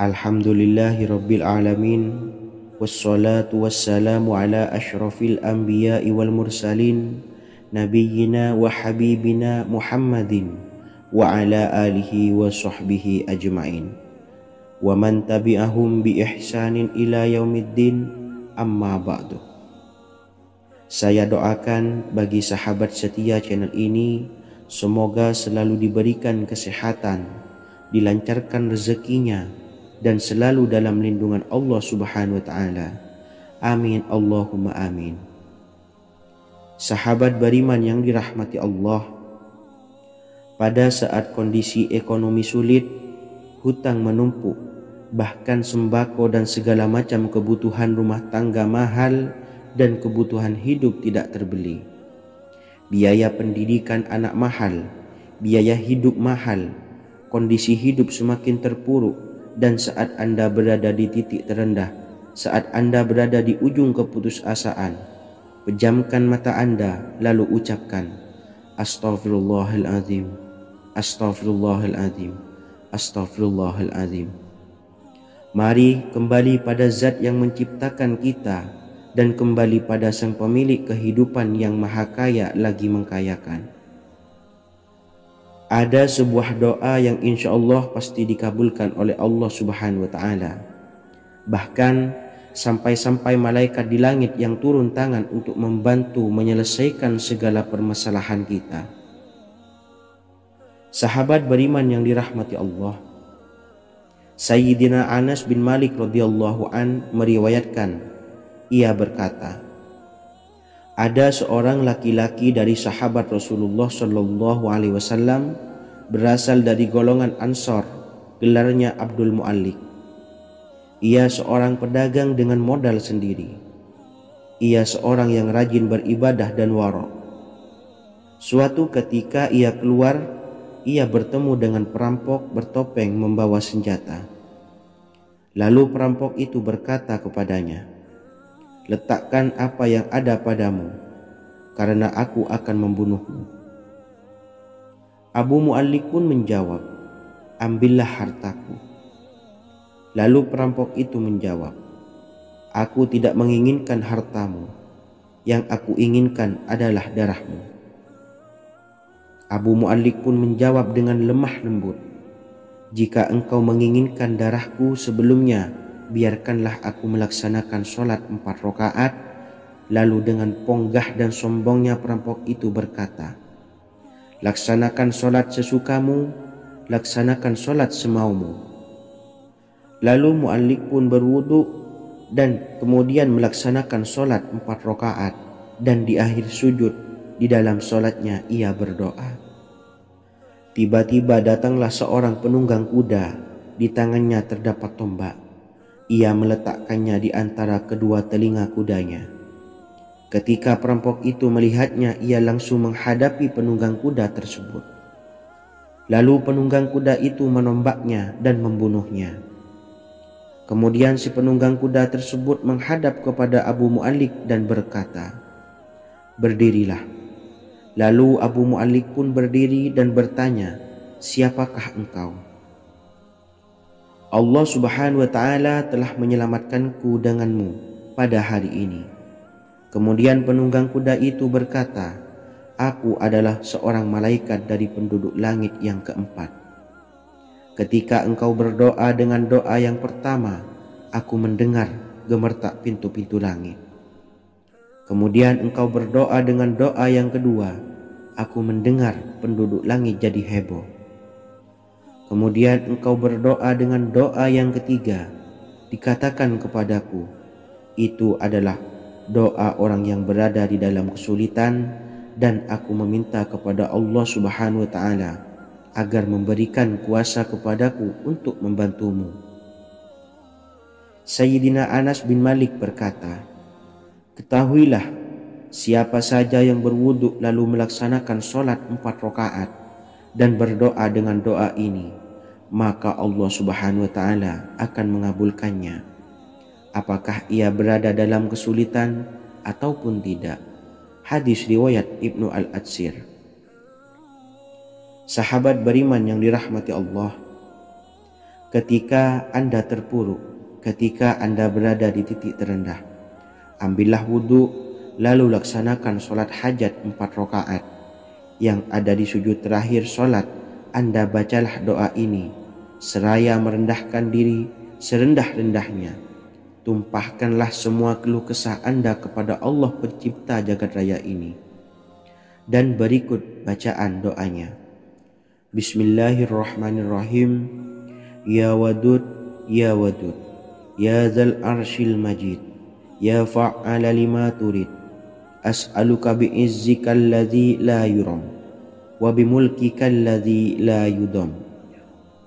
Speaker 1: Alhamdulillahi rabbil alamin. Wassalatu wassalamu ala ashrafil anbiya'i wal mursalin, nabiyyina wa habibina Muhammadin wa ala alihi wa sahbihi ajma'in wa man tabi'ahum bi ihsanin ila yaumiddin, amma ba'du. Saya doakan bagi sahabat setia channel ini, semoga selalu diberikan kesehatan, dilancarkan rezekinya, dan selalu dalam lindungan Allah Subhanahu wa Ta'ala. Amin Allahumma amin. Sahabat beriman yang dirahmati Allah, pada saat kondisi ekonomi sulit, hutang menumpuk, bahkan sembako dan segala macam kebutuhan rumah tangga mahal dan kebutuhan hidup tidak terbeli, biaya pendidikan anak mahal, biaya hidup mahal, kondisi hidup semakin terpuruk. Dan saat Anda berada di titik terendah, saat Anda berada di ujung keputusasaan, pejamkan mata Anda lalu ucapkan Astaghfirullahaladzim, Astaghfirullahaladzim, Astaghfirullahaladzim. Mari kembali pada Zat yang menciptakan kita dan kembali pada Sang Pemilik kehidupan yang Maha Kaya lagi mengkayakan. Ada sebuah doa yang insya Allah pasti dikabulkan oleh Allah Subhanahu wa Ta'ala. Bahkan sampai-sampai malaikat di langit yang turun tangan untuk membantu menyelesaikan segala permasalahan kita. Sahabat beriman yang dirahmati Allah, Sayyidina Anas bin Malik radhiyallahu an meriwayatkan, ia berkata, ada seorang laki-laki dari sahabat Rasulullah Shallallahu Alaihi Wasallam berasal dari golongan Ansor, gelarnya Abdul Mu'allik. Ia seorang pedagang dengan modal sendiri. Ia seorang yang rajin beribadah dan wara'. Suatu ketika ia keluar, ia bertemu dengan perampok bertopeng membawa senjata. Lalu perampok itu berkata kepadanya, letakkan apa yang ada padamu, karena aku akan membunuhmu. Abu Mu'allik pun menjawab, ambillah hartaku. Lalu perampok itu menjawab, aku tidak menginginkan hartamu, yang aku inginkan adalah darahmu. Abu Mu'allik pun menjawab dengan lemah lembut, jika engkau menginginkan darahku sebelumnya, biarkanlah aku melaksanakan sholat 4 rakaat. Lalu dengan ponggah dan sombongnya perampok itu berkata, laksanakan sholat sesukamu, laksanakan sholat semaumu. Lalu Mu'allik pun berwudu dan kemudian melaksanakan sholat 4 rakaat, dan di akhir sujud di dalam sholatnya ia berdoa. Tiba-tiba datanglah seorang penunggang kuda, di tangannya terdapat tombak. Ia meletakkannya di antara kedua telinga kudanya. Ketika perampok itu melihatnya, ia langsung menghadapi penunggang kuda tersebut. Lalu penunggang kuda itu menombaknya dan membunuhnya. Kemudian si penunggang kuda tersebut menghadap kepada Abu Mu'allik dan berkata, berdirilah. Lalu Abu Mu'allik pun berdiri dan bertanya, siapakah engkau? Allah Subhanahu wa Ta'ala telah menyelamatkanku denganmu pada hari ini. Kemudian penunggang kuda itu berkata, aku adalah seorang malaikat dari penduduk langit yang keempat. Ketika engkau berdoa dengan doa yang pertama, aku mendengar gemertak pintu-pintu langit. Kemudian engkau berdoa dengan doa yang kedua, aku mendengar penduduk langit jadi heboh. Kemudian engkau berdoa dengan doa yang ketiga, dikatakan kepadaku, Itu adalah doa orang yang berada di dalam kesulitan, dan aku meminta kepada Allah Subhanahu wa Ta'ala agar memberikan kuasa kepadaku untuk membantumu. Sayyidina Anas bin Malik berkata, "Ketahuilah, siapa saja yang berwudu lalu melaksanakan sholat 4 rakaat dan berdoa dengan doa ini, maka Allah Subhanahu wa Ta'ala akan mengabulkannya, apakah ia berada dalam kesulitan ataupun tidak." Hadis riwayat Ibnu Al-Atsir. Sahabat beriman yang dirahmati Allah, ketika Anda terpuruk, ketika Anda berada di titik terendah, ambillah wudhu lalu laksanakan sholat hajat 4 rakaat. Yang ada di sujud terakhir sholat, Anda bacalah doa ini seraya merendahkan diri serendah-rendahnya. Tumpahkanlah semua keluh kesah Anda kepada Allah pencipta jagat raya ini. Dan berikut bacaan doanya. Bismillahirrahmanirrahim. Ya Wadud, Ya Wadud, Ya Dzal Arsyil Majid, Ya Fa'ala lima turid, as'aluka bi'izzikal ladzi la yuram, wa bimulkikal ladzi la yudam,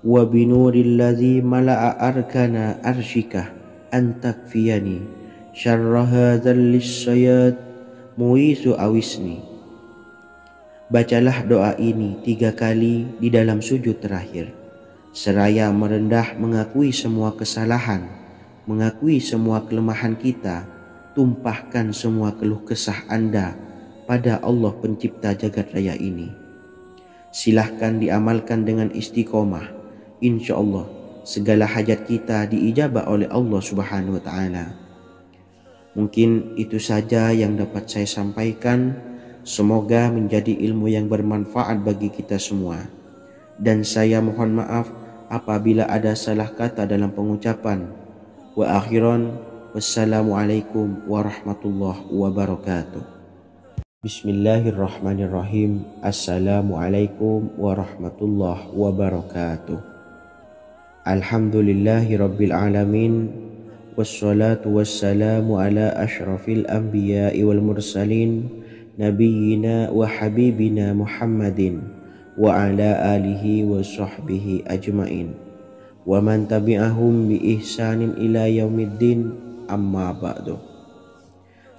Speaker 1: wa binuril ladzi mala'a arkana arsyikah, antakfiyani syarra hadzal lisyayad muisu awisni. Bacalah doa ini 3 kali di dalam sujud terakhir, seraya merendah mengakui semua kesalahan, mengakui semua kelemahan kita. Tumpahkan semua keluh kesah Anda pada Allah pencipta jagat raya ini. Silahkan diamalkan dengan istiqomah. Insya Allah segala hajat kita diijabah oleh Allah Subhanahu wa Ta'ala. Mungkin itu saja yang dapat saya sampaikan. Semoga menjadi ilmu yang bermanfaat bagi kita semua. Dan saya mohon maaf apabila ada salah kata dalam pengucapan. Wa akhiran, wassalamualaikum warahmatullahi wabarakatuh. Bismillahirrahmanirrahim. Assalamualaikum warahmatullahi wabarakatuh. Alhamdulillahi rabbil alamin, wassalatu wassalamu ala ashrafil anbiya'i wal mursalin, nabiyyina wa habibina Muhammadin wa ala alihi wa sahbihi ajmain, wa man tabi'ahum bi ihsanin ila yaumiddin, amma ba'du.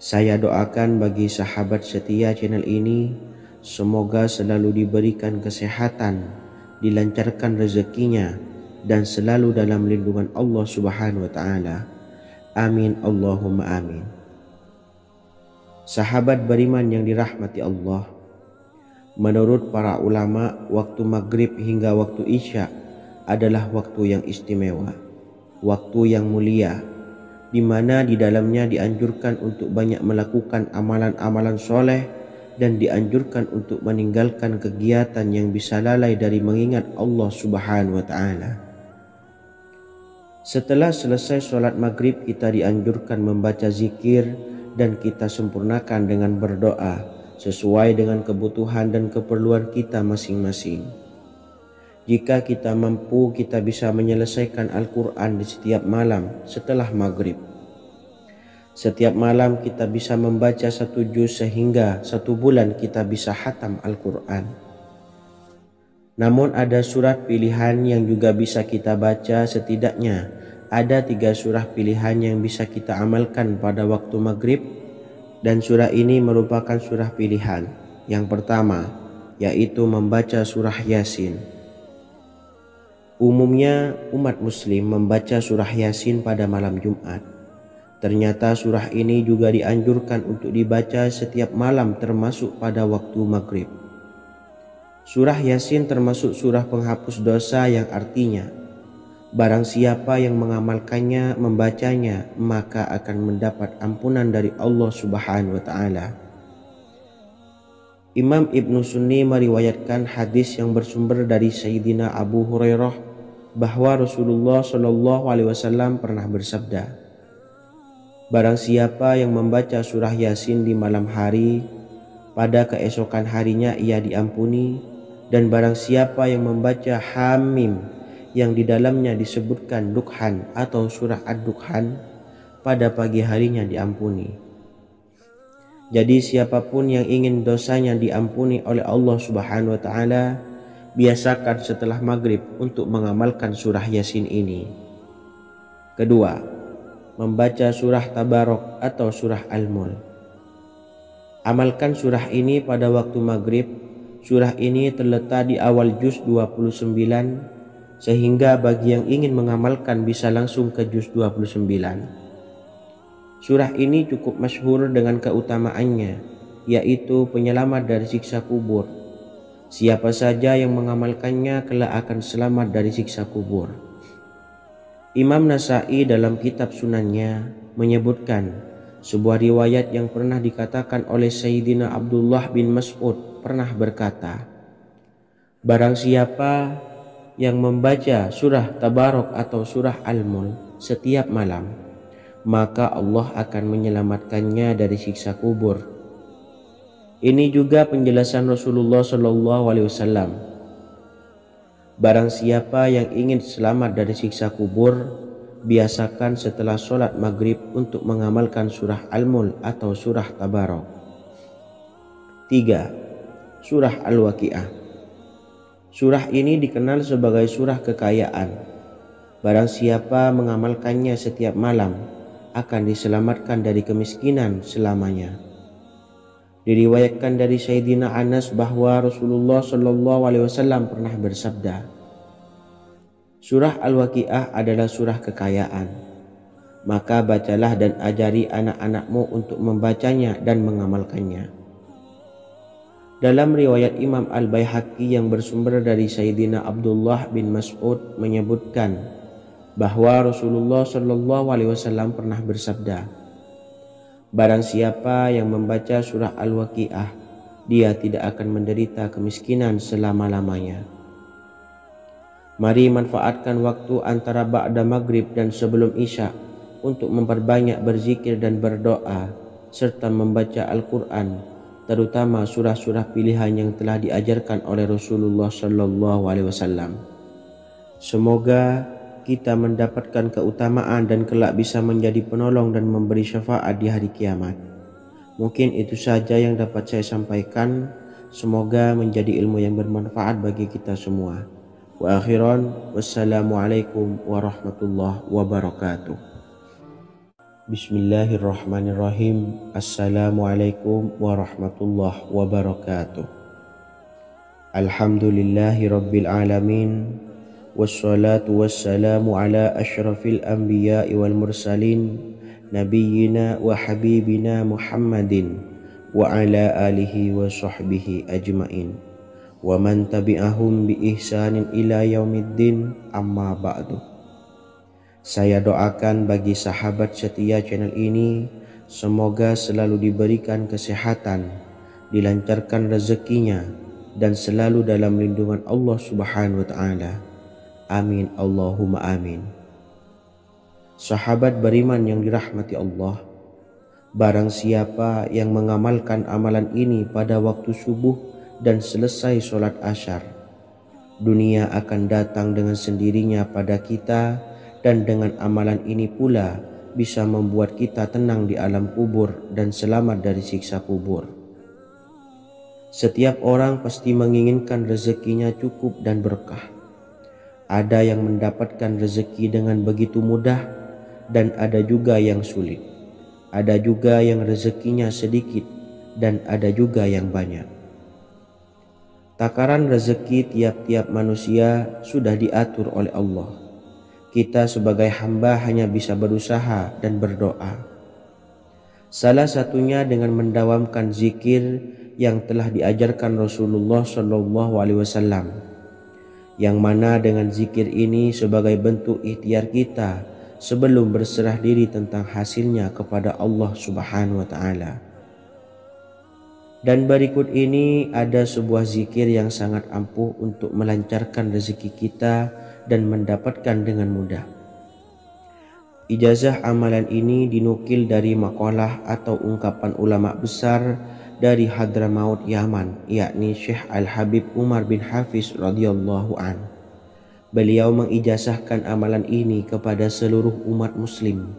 Speaker 1: Saya doakan bagi sahabat setia channel ini, semoga selalu diberikan kesehatan, dilancarkan rezekinya, dan selalu dalam lindungan Allah Subhanahu wa Ta'ala. Amin Allahumma amin. Sahabat beriman yang dirahmati Allah, menurut para ulama, waktu maghrib hingga waktu isya adalah waktu yang istimewa, waktu yang mulia, di mana di dalamnya dianjurkan untuk banyak melakukan amalan-amalan soleh dan dianjurkan untuk meninggalkan kegiatan yang bisa lalai dari mengingat Allah Subhanahu wa Ta'ala. Setelah selesai sholat maghrib, kita dianjurkan membaca zikir dan kita sempurnakan dengan berdoa sesuai dengan kebutuhan dan keperluan kita masing-masing. Jika kita mampu, kita bisa menyelesaikan Al-Quran di setiap malam setelah maghrib. Setiap malam kita bisa membaca 1 juz sehingga 1 bulan kita bisa khatam Al-Quran. Namun ada surat pilihan yang juga bisa kita baca. Setidaknya ada 3 surah pilihan yang bisa kita amalkan pada waktu maghrib, dan surah ini merupakan surah pilihan. Yang pertama yaitu membaca surah Yasin. Umumnya umat muslim membaca surah Yasin pada malam Jumat. Ternyata surah ini juga dianjurkan untuk dibaca setiap malam termasuk pada waktu maghrib. Surah Yasin termasuk surah penghapus dosa yang artinya barang siapa yang mengamalkannya, membacanya, maka akan mendapat ampunan dari Allah Subhanahu wa Ta'ala. Imam Ibnu Sunni meriwayatkan hadis yang bersumber dari Sayyidina Abu Hurairah bahwa Rasulullah SAW pernah bersabda, barang siapa yang membaca surah Yasin di malam hari, pada keesokan harinya ia diampuni. Dan barang siapa yang membaca Hamim yang di dalamnya disebutkan Dukhan atau surah Ad-Dukhan, pada pagi harinya diampuni. Jadi siapapun yang ingin dosanya diampuni oleh Allah Subhanahu wa taala, biasakan setelah maghrib untuk mengamalkan surah Yasin ini. Kedua, membaca surah Tabarok atau surah Al-Mulk. Amalkan surah ini pada waktu maghrib. Surah ini terletak di awal juz 29, sehingga bagi yang ingin mengamalkan bisa langsung ke juz 29. Surah ini cukup masyhur dengan keutamaannya, yaitu penyelamat dari siksa kubur. Siapa saja yang mengamalkannya kelak akan selamat dari siksa kubur. Imam Nasa'i dalam kitab Sunannya menyebutkan sebuah riwayat yang pernah dikatakan oleh Sayyidina Abdullah bin Mas'ud pernah berkata, barang siapa yang membaca surah Tabarok atau surah Al-Mulk setiap malam, maka Allah akan menyelamatkannya dari siksa kubur. Ini juga penjelasan Rasulullah SAW. Barang siapa yang ingin selamat dari siksa kubur, biasakan setelah sholat maghrib untuk mengamalkan surah Al-Mulk atau surah Tabarok. 3. Surah Al-Waqiah. Surah ini dikenal sebagai surah kekayaan. Barang siapa mengamalkannya setiap malam, akan diselamatkan dari kemiskinan selamanya. Diriwayatkan dari Sayyidina Anas bahwa Rasulullah SAW pernah bersabda, surah Al-Waqiah adalah surah kekayaan. Maka bacalah dan ajari anak-anakmu untuk membacanya dan mengamalkannya. Dalam riwayat Imam Al-Baihaqi yang bersumber dari Sayyidina Abdullah bin Mas'ud menyebutkan bahwa Rasulullah SAW pernah bersabda, barang siapa yang membaca surah Al-Waqiah, dia tidak akan menderita kemiskinan selama-lamanya. Mari manfaatkan waktu antara ba'da maghrib dan sebelum isya untuk memperbanyak berzikir dan berdoa serta membaca Al-Quran, terutama surah-surah pilihan yang telah diajarkan oleh Rasulullah SAW. Semoga kita mendapatkan keutamaan dan kelak bisa menjadi penolong dan memberi syafaat di hari kiamat. Mungkin itu saja yang dapat saya sampaikan. Semoga menjadi ilmu yang bermanfaat bagi kita semua. Wa akhiran, wassalamualaikum warahmatullahi wabarakatuh. Bismillahirrahmanirrahim. Assalamualaikum warahmatullahi wabarakatuh. Alhamdulillahi rabbil alamin. Wassalatu wassalamu ala asyrafil anbiya wal mursalin nabiyyina wa habibina Muhammadin wa ala alihi wa sahbihi ajmain wa man tabi'ahum bi ihsanin ila yaumiddin, amma ba'du. Saya doakan bagi sahabat setia channel ini, semoga selalu diberikan kesehatan, dilancarkan rezekinya, dan selalu dalam lindungan Allah Subhanahu wa ta'ala. Amin Allahumma amin. Sahabat beriman yang dirahmati Allah, barang siapa yang mengamalkan amalan ini pada waktu subuh dan selesai sholat asyar, dunia akan datang dengan sendirinya pada kita, dan dengan amalan ini pula bisa membuat kita tenang di alam kubur dan selamat dari siksa kubur. Setiap orang pasti menginginkan rezekinya cukup dan berkah. Ada yang mendapatkan rezeki dengan begitu mudah dan ada juga yang sulit. Ada juga yang rezekinya sedikit dan ada juga yang banyak. Takaran rezeki tiap-tiap manusia sudah diatur oleh Allah. Kita sebagai hamba hanya bisa berusaha dan berdoa. Salah satunya dengan mendawamkan zikir yang telah diajarkan Rasulullah SAW. Yang mana dengan zikir ini sebagai bentuk ikhtiar kita sebelum berserah diri tentang hasilnya kepada Allah Subhanahu wa ta'ala. Dan berikut ini ada sebuah zikir yang sangat ampuh untuk melancarkan rezeki kita dan mendapatkan dengan mudah. Ijazah amalan ini dinukil dari makalah atau ungkapan ulama besar dari Hadramaut Yaman, yakni Syekh Al-Habib Umar bin Hafiz radhiyallahu an. Beliau mengijazahkan amalan ini kepada seluruh umat muslim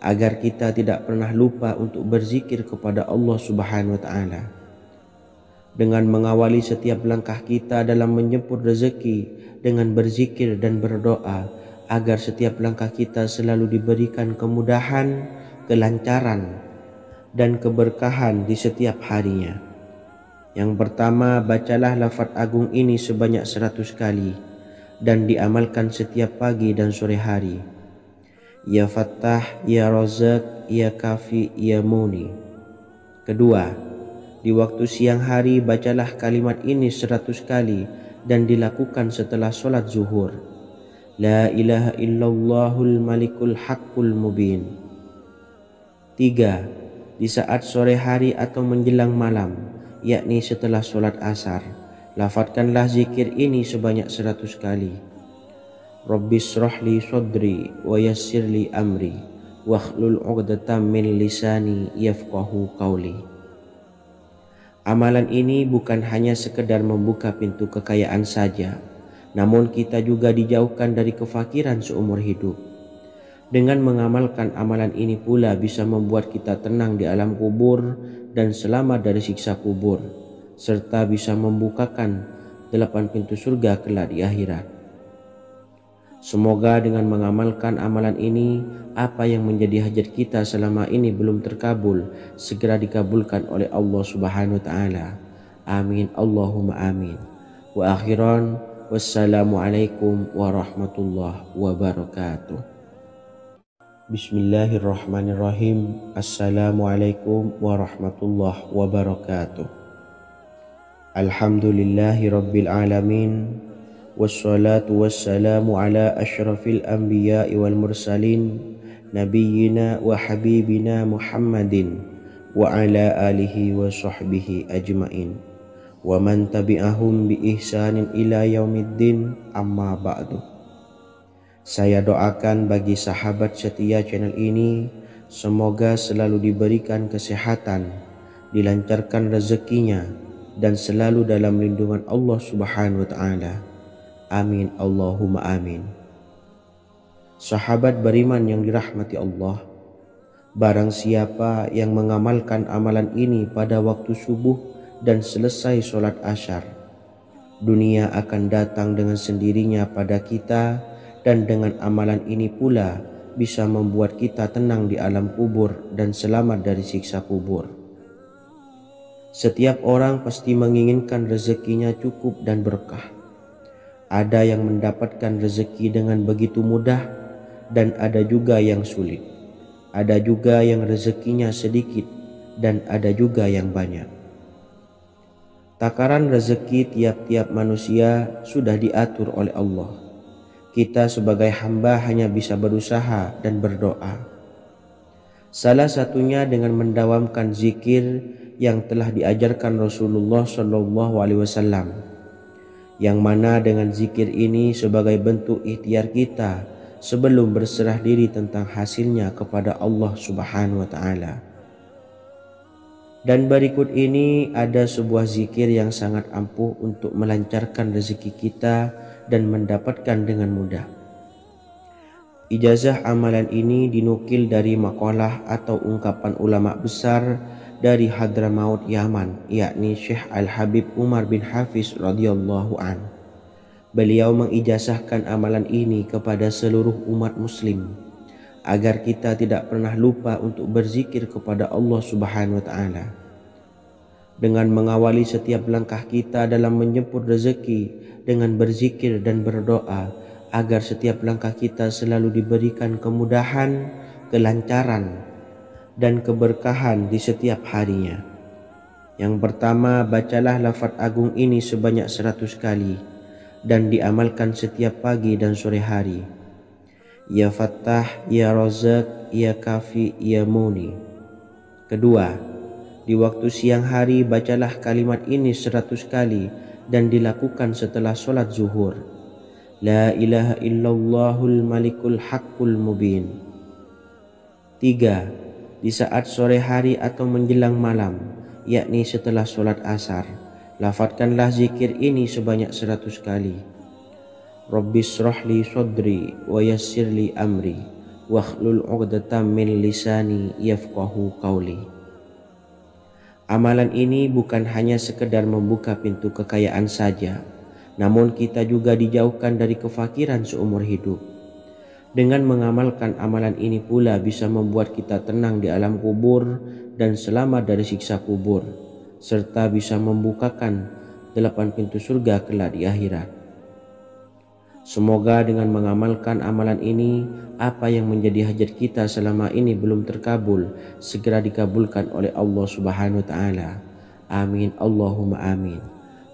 Speaker 1: agar kita tidak pernah lupa untuk berzikir kepada Allah Subhanahu wa Ta'ala. Dengan mengawali setiap langkah kita dalam menjemput rezeki dengan berzikir dan berdoa agar setiap langkah kita selalu diberikan kemudahan, kelancaran, dan keberkahan di setiap harinya. Yang pertama, bacalah lafaz agung ini sebanyak 100 kali dan diamalkan setiap pagi dan sore hari. Ya Fattah, Ya Razak, Ya Kafi, Ya Muni. Kedua, di waktu siang hari bacalah kalimat ini 100 kali dan dilakukan setelah sholat zuhur. La ilaha illallahul malikul haqqul mubin. Tiga, di saat sore hari atau menjelang malam, yakni setelah sholat asar, lafadzkanlah zikir ini sebanyak 100 kali. Rabbis shrahli sodri wa yassirli amri wakhlul 'uqdatam min lisani yafqahu qawli. Amalan ini bukan hanya sekedar membuka pintu kekayaan saja, namun kita juga dijauhkan dari kefakiran seumur hidup. Dengan mengamalkan amalan ini pula bisa membuat kita tenang di alam kubur dan selamat dari siksa kubur, serta bisa membukakan 8 pintu surga kelak di akhirat. Semoga dengan mengamalkan amalan ini, apa yang menjadi hajat kita selama ini belum terkabul, segera dikabulkan oleh Allah Subhanahu wa Ta'ala. Amin, Allahumma amin. Wa akhiran, wassalamualaikum warahmatullahi wabarakatuh. Bismillahirrahmanirrahim. Assalamualaikum warahmatullahi wabarakatuh. Alhamdulillahi rabbil alamin. Wassalatu wassalamu ala ashrafil anbiya'i wal mursalin nabiyyina wa habibina Muhammadin wa ala alihi wa sahbihi ajmain wa man tabi'ahum bi ihsanin ila yaumiddin, amma ba'du. Saya doakan bagi sahabat setia channel ini, semoga selalu diberikan kesehatan, dilancarkan rezekinya, dan selalu dalam lindungan Allah Subhanahu wa Ta'ala. Amin, Allahumma amin. Sahabat beriman yang dirahmati Allah, barang siapa yang mengamalkan amalan ini pada waktu subuh dan selesai sholat asyar, dunia akan datang dengan sendirinya pada kita, dan dengan amalan ini pula bisa membuat kita tenang di alam kubur dan selamat dari siksa kubur. Setiap orang pasti menginginkan rezekinya cukup dan berkah. Ada yang mendapatkan rezeki dengan begitu mudah dan ada juga yang sulit. Ada juga yang rezekinya sedikit dan ada juga yang banyak. Takaran rezeki tiap-tiap manusia sudah diatur oleh Allah. Kita sebagai hamba hanya bisa berusaha dan berdoa. Salah satunya dengan mendawamkan zikir yang telah diajarkan Rasulullah SAW, yang mana dengan zikir ini sebagai bentuk ikhtiar kita sebelum berserah diri tentang hasilnya kepada Allah Subhanahu wa Ta'ala. Dan berikut ini ada sebuah zikir yang sangat ampuh untuk melancarkan rezeki kita dan mendapatkan dengan mudah. Ijazah amalan ini dinukil dari makalah atau ungkapan ulama besar dari Hadramaut Yaman, yakni Syekh Al-Habib Umar bin Hafiz radhiyallahu an. Beliau mengijazahkan amalan ini kepada seluruh umat muslim agar kita tidak pernah lupa untuk berzikir kepada Allah Subhanahu wa Ta'ala. Dengan mengawali setiap langkah kita dalam menjemput rezeki dengan berzikir dan berdoa agar setiap langkah kita selalu diberikan kemudahan, kelancaran, dan keberkahan di setiap harinya. Yang pertama, bacalah lafaz agung ini sebanyak 100 kali dan diamalkan setiap pagi dan sore hari. Ya Fattah, Ya Razak, Ya Kafi, Ya Muni. Kedua, di waktu siang hari bacalah kalimat ini 100 kali dan dilakukan setelah sholat zuhur. La ilaha illallahul malikul haqqul mubin. Tiga, di saat sore hari atau menjelang malam, yakni setelah sholat asar, lafadzkanlah zikir ini sebanyak 100 kali. Rabbis shrahli sodri wa yassirli amri wahlul 'uqdatam min lisani yafqahu qawli. Amalan ini bukan hanya sekedar membuka pintu kekayaan saja, namun kita juga dijauhkan dari kefakiran seumur hidup. Dengan mengamalkan amalan ini pula bisa membuat kita tenang di alam kubur dan selamat dari siksa kubur, serta bisa membukakan 8 pintu surga kelak di akhirat. Semoga dengan mengamalkan amalan ini, apa yang menjadi hajat kita selama ini belum terkabul, segera dikabulkan oleh Allah Subhanahu wa Ta'ala. Amin, Allahumma amin.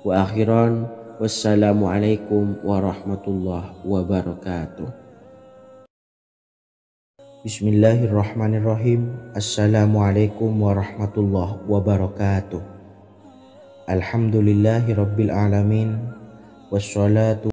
Speaker 1: Wa akhiran, wassalamualaikum warahmatullahi wabarakatuh. Bismillahirrahmanirrahim. Assalamualaikum warahmatullahi wabarakatuh. Alhamdulillahi rabbil alamin. Wassalatu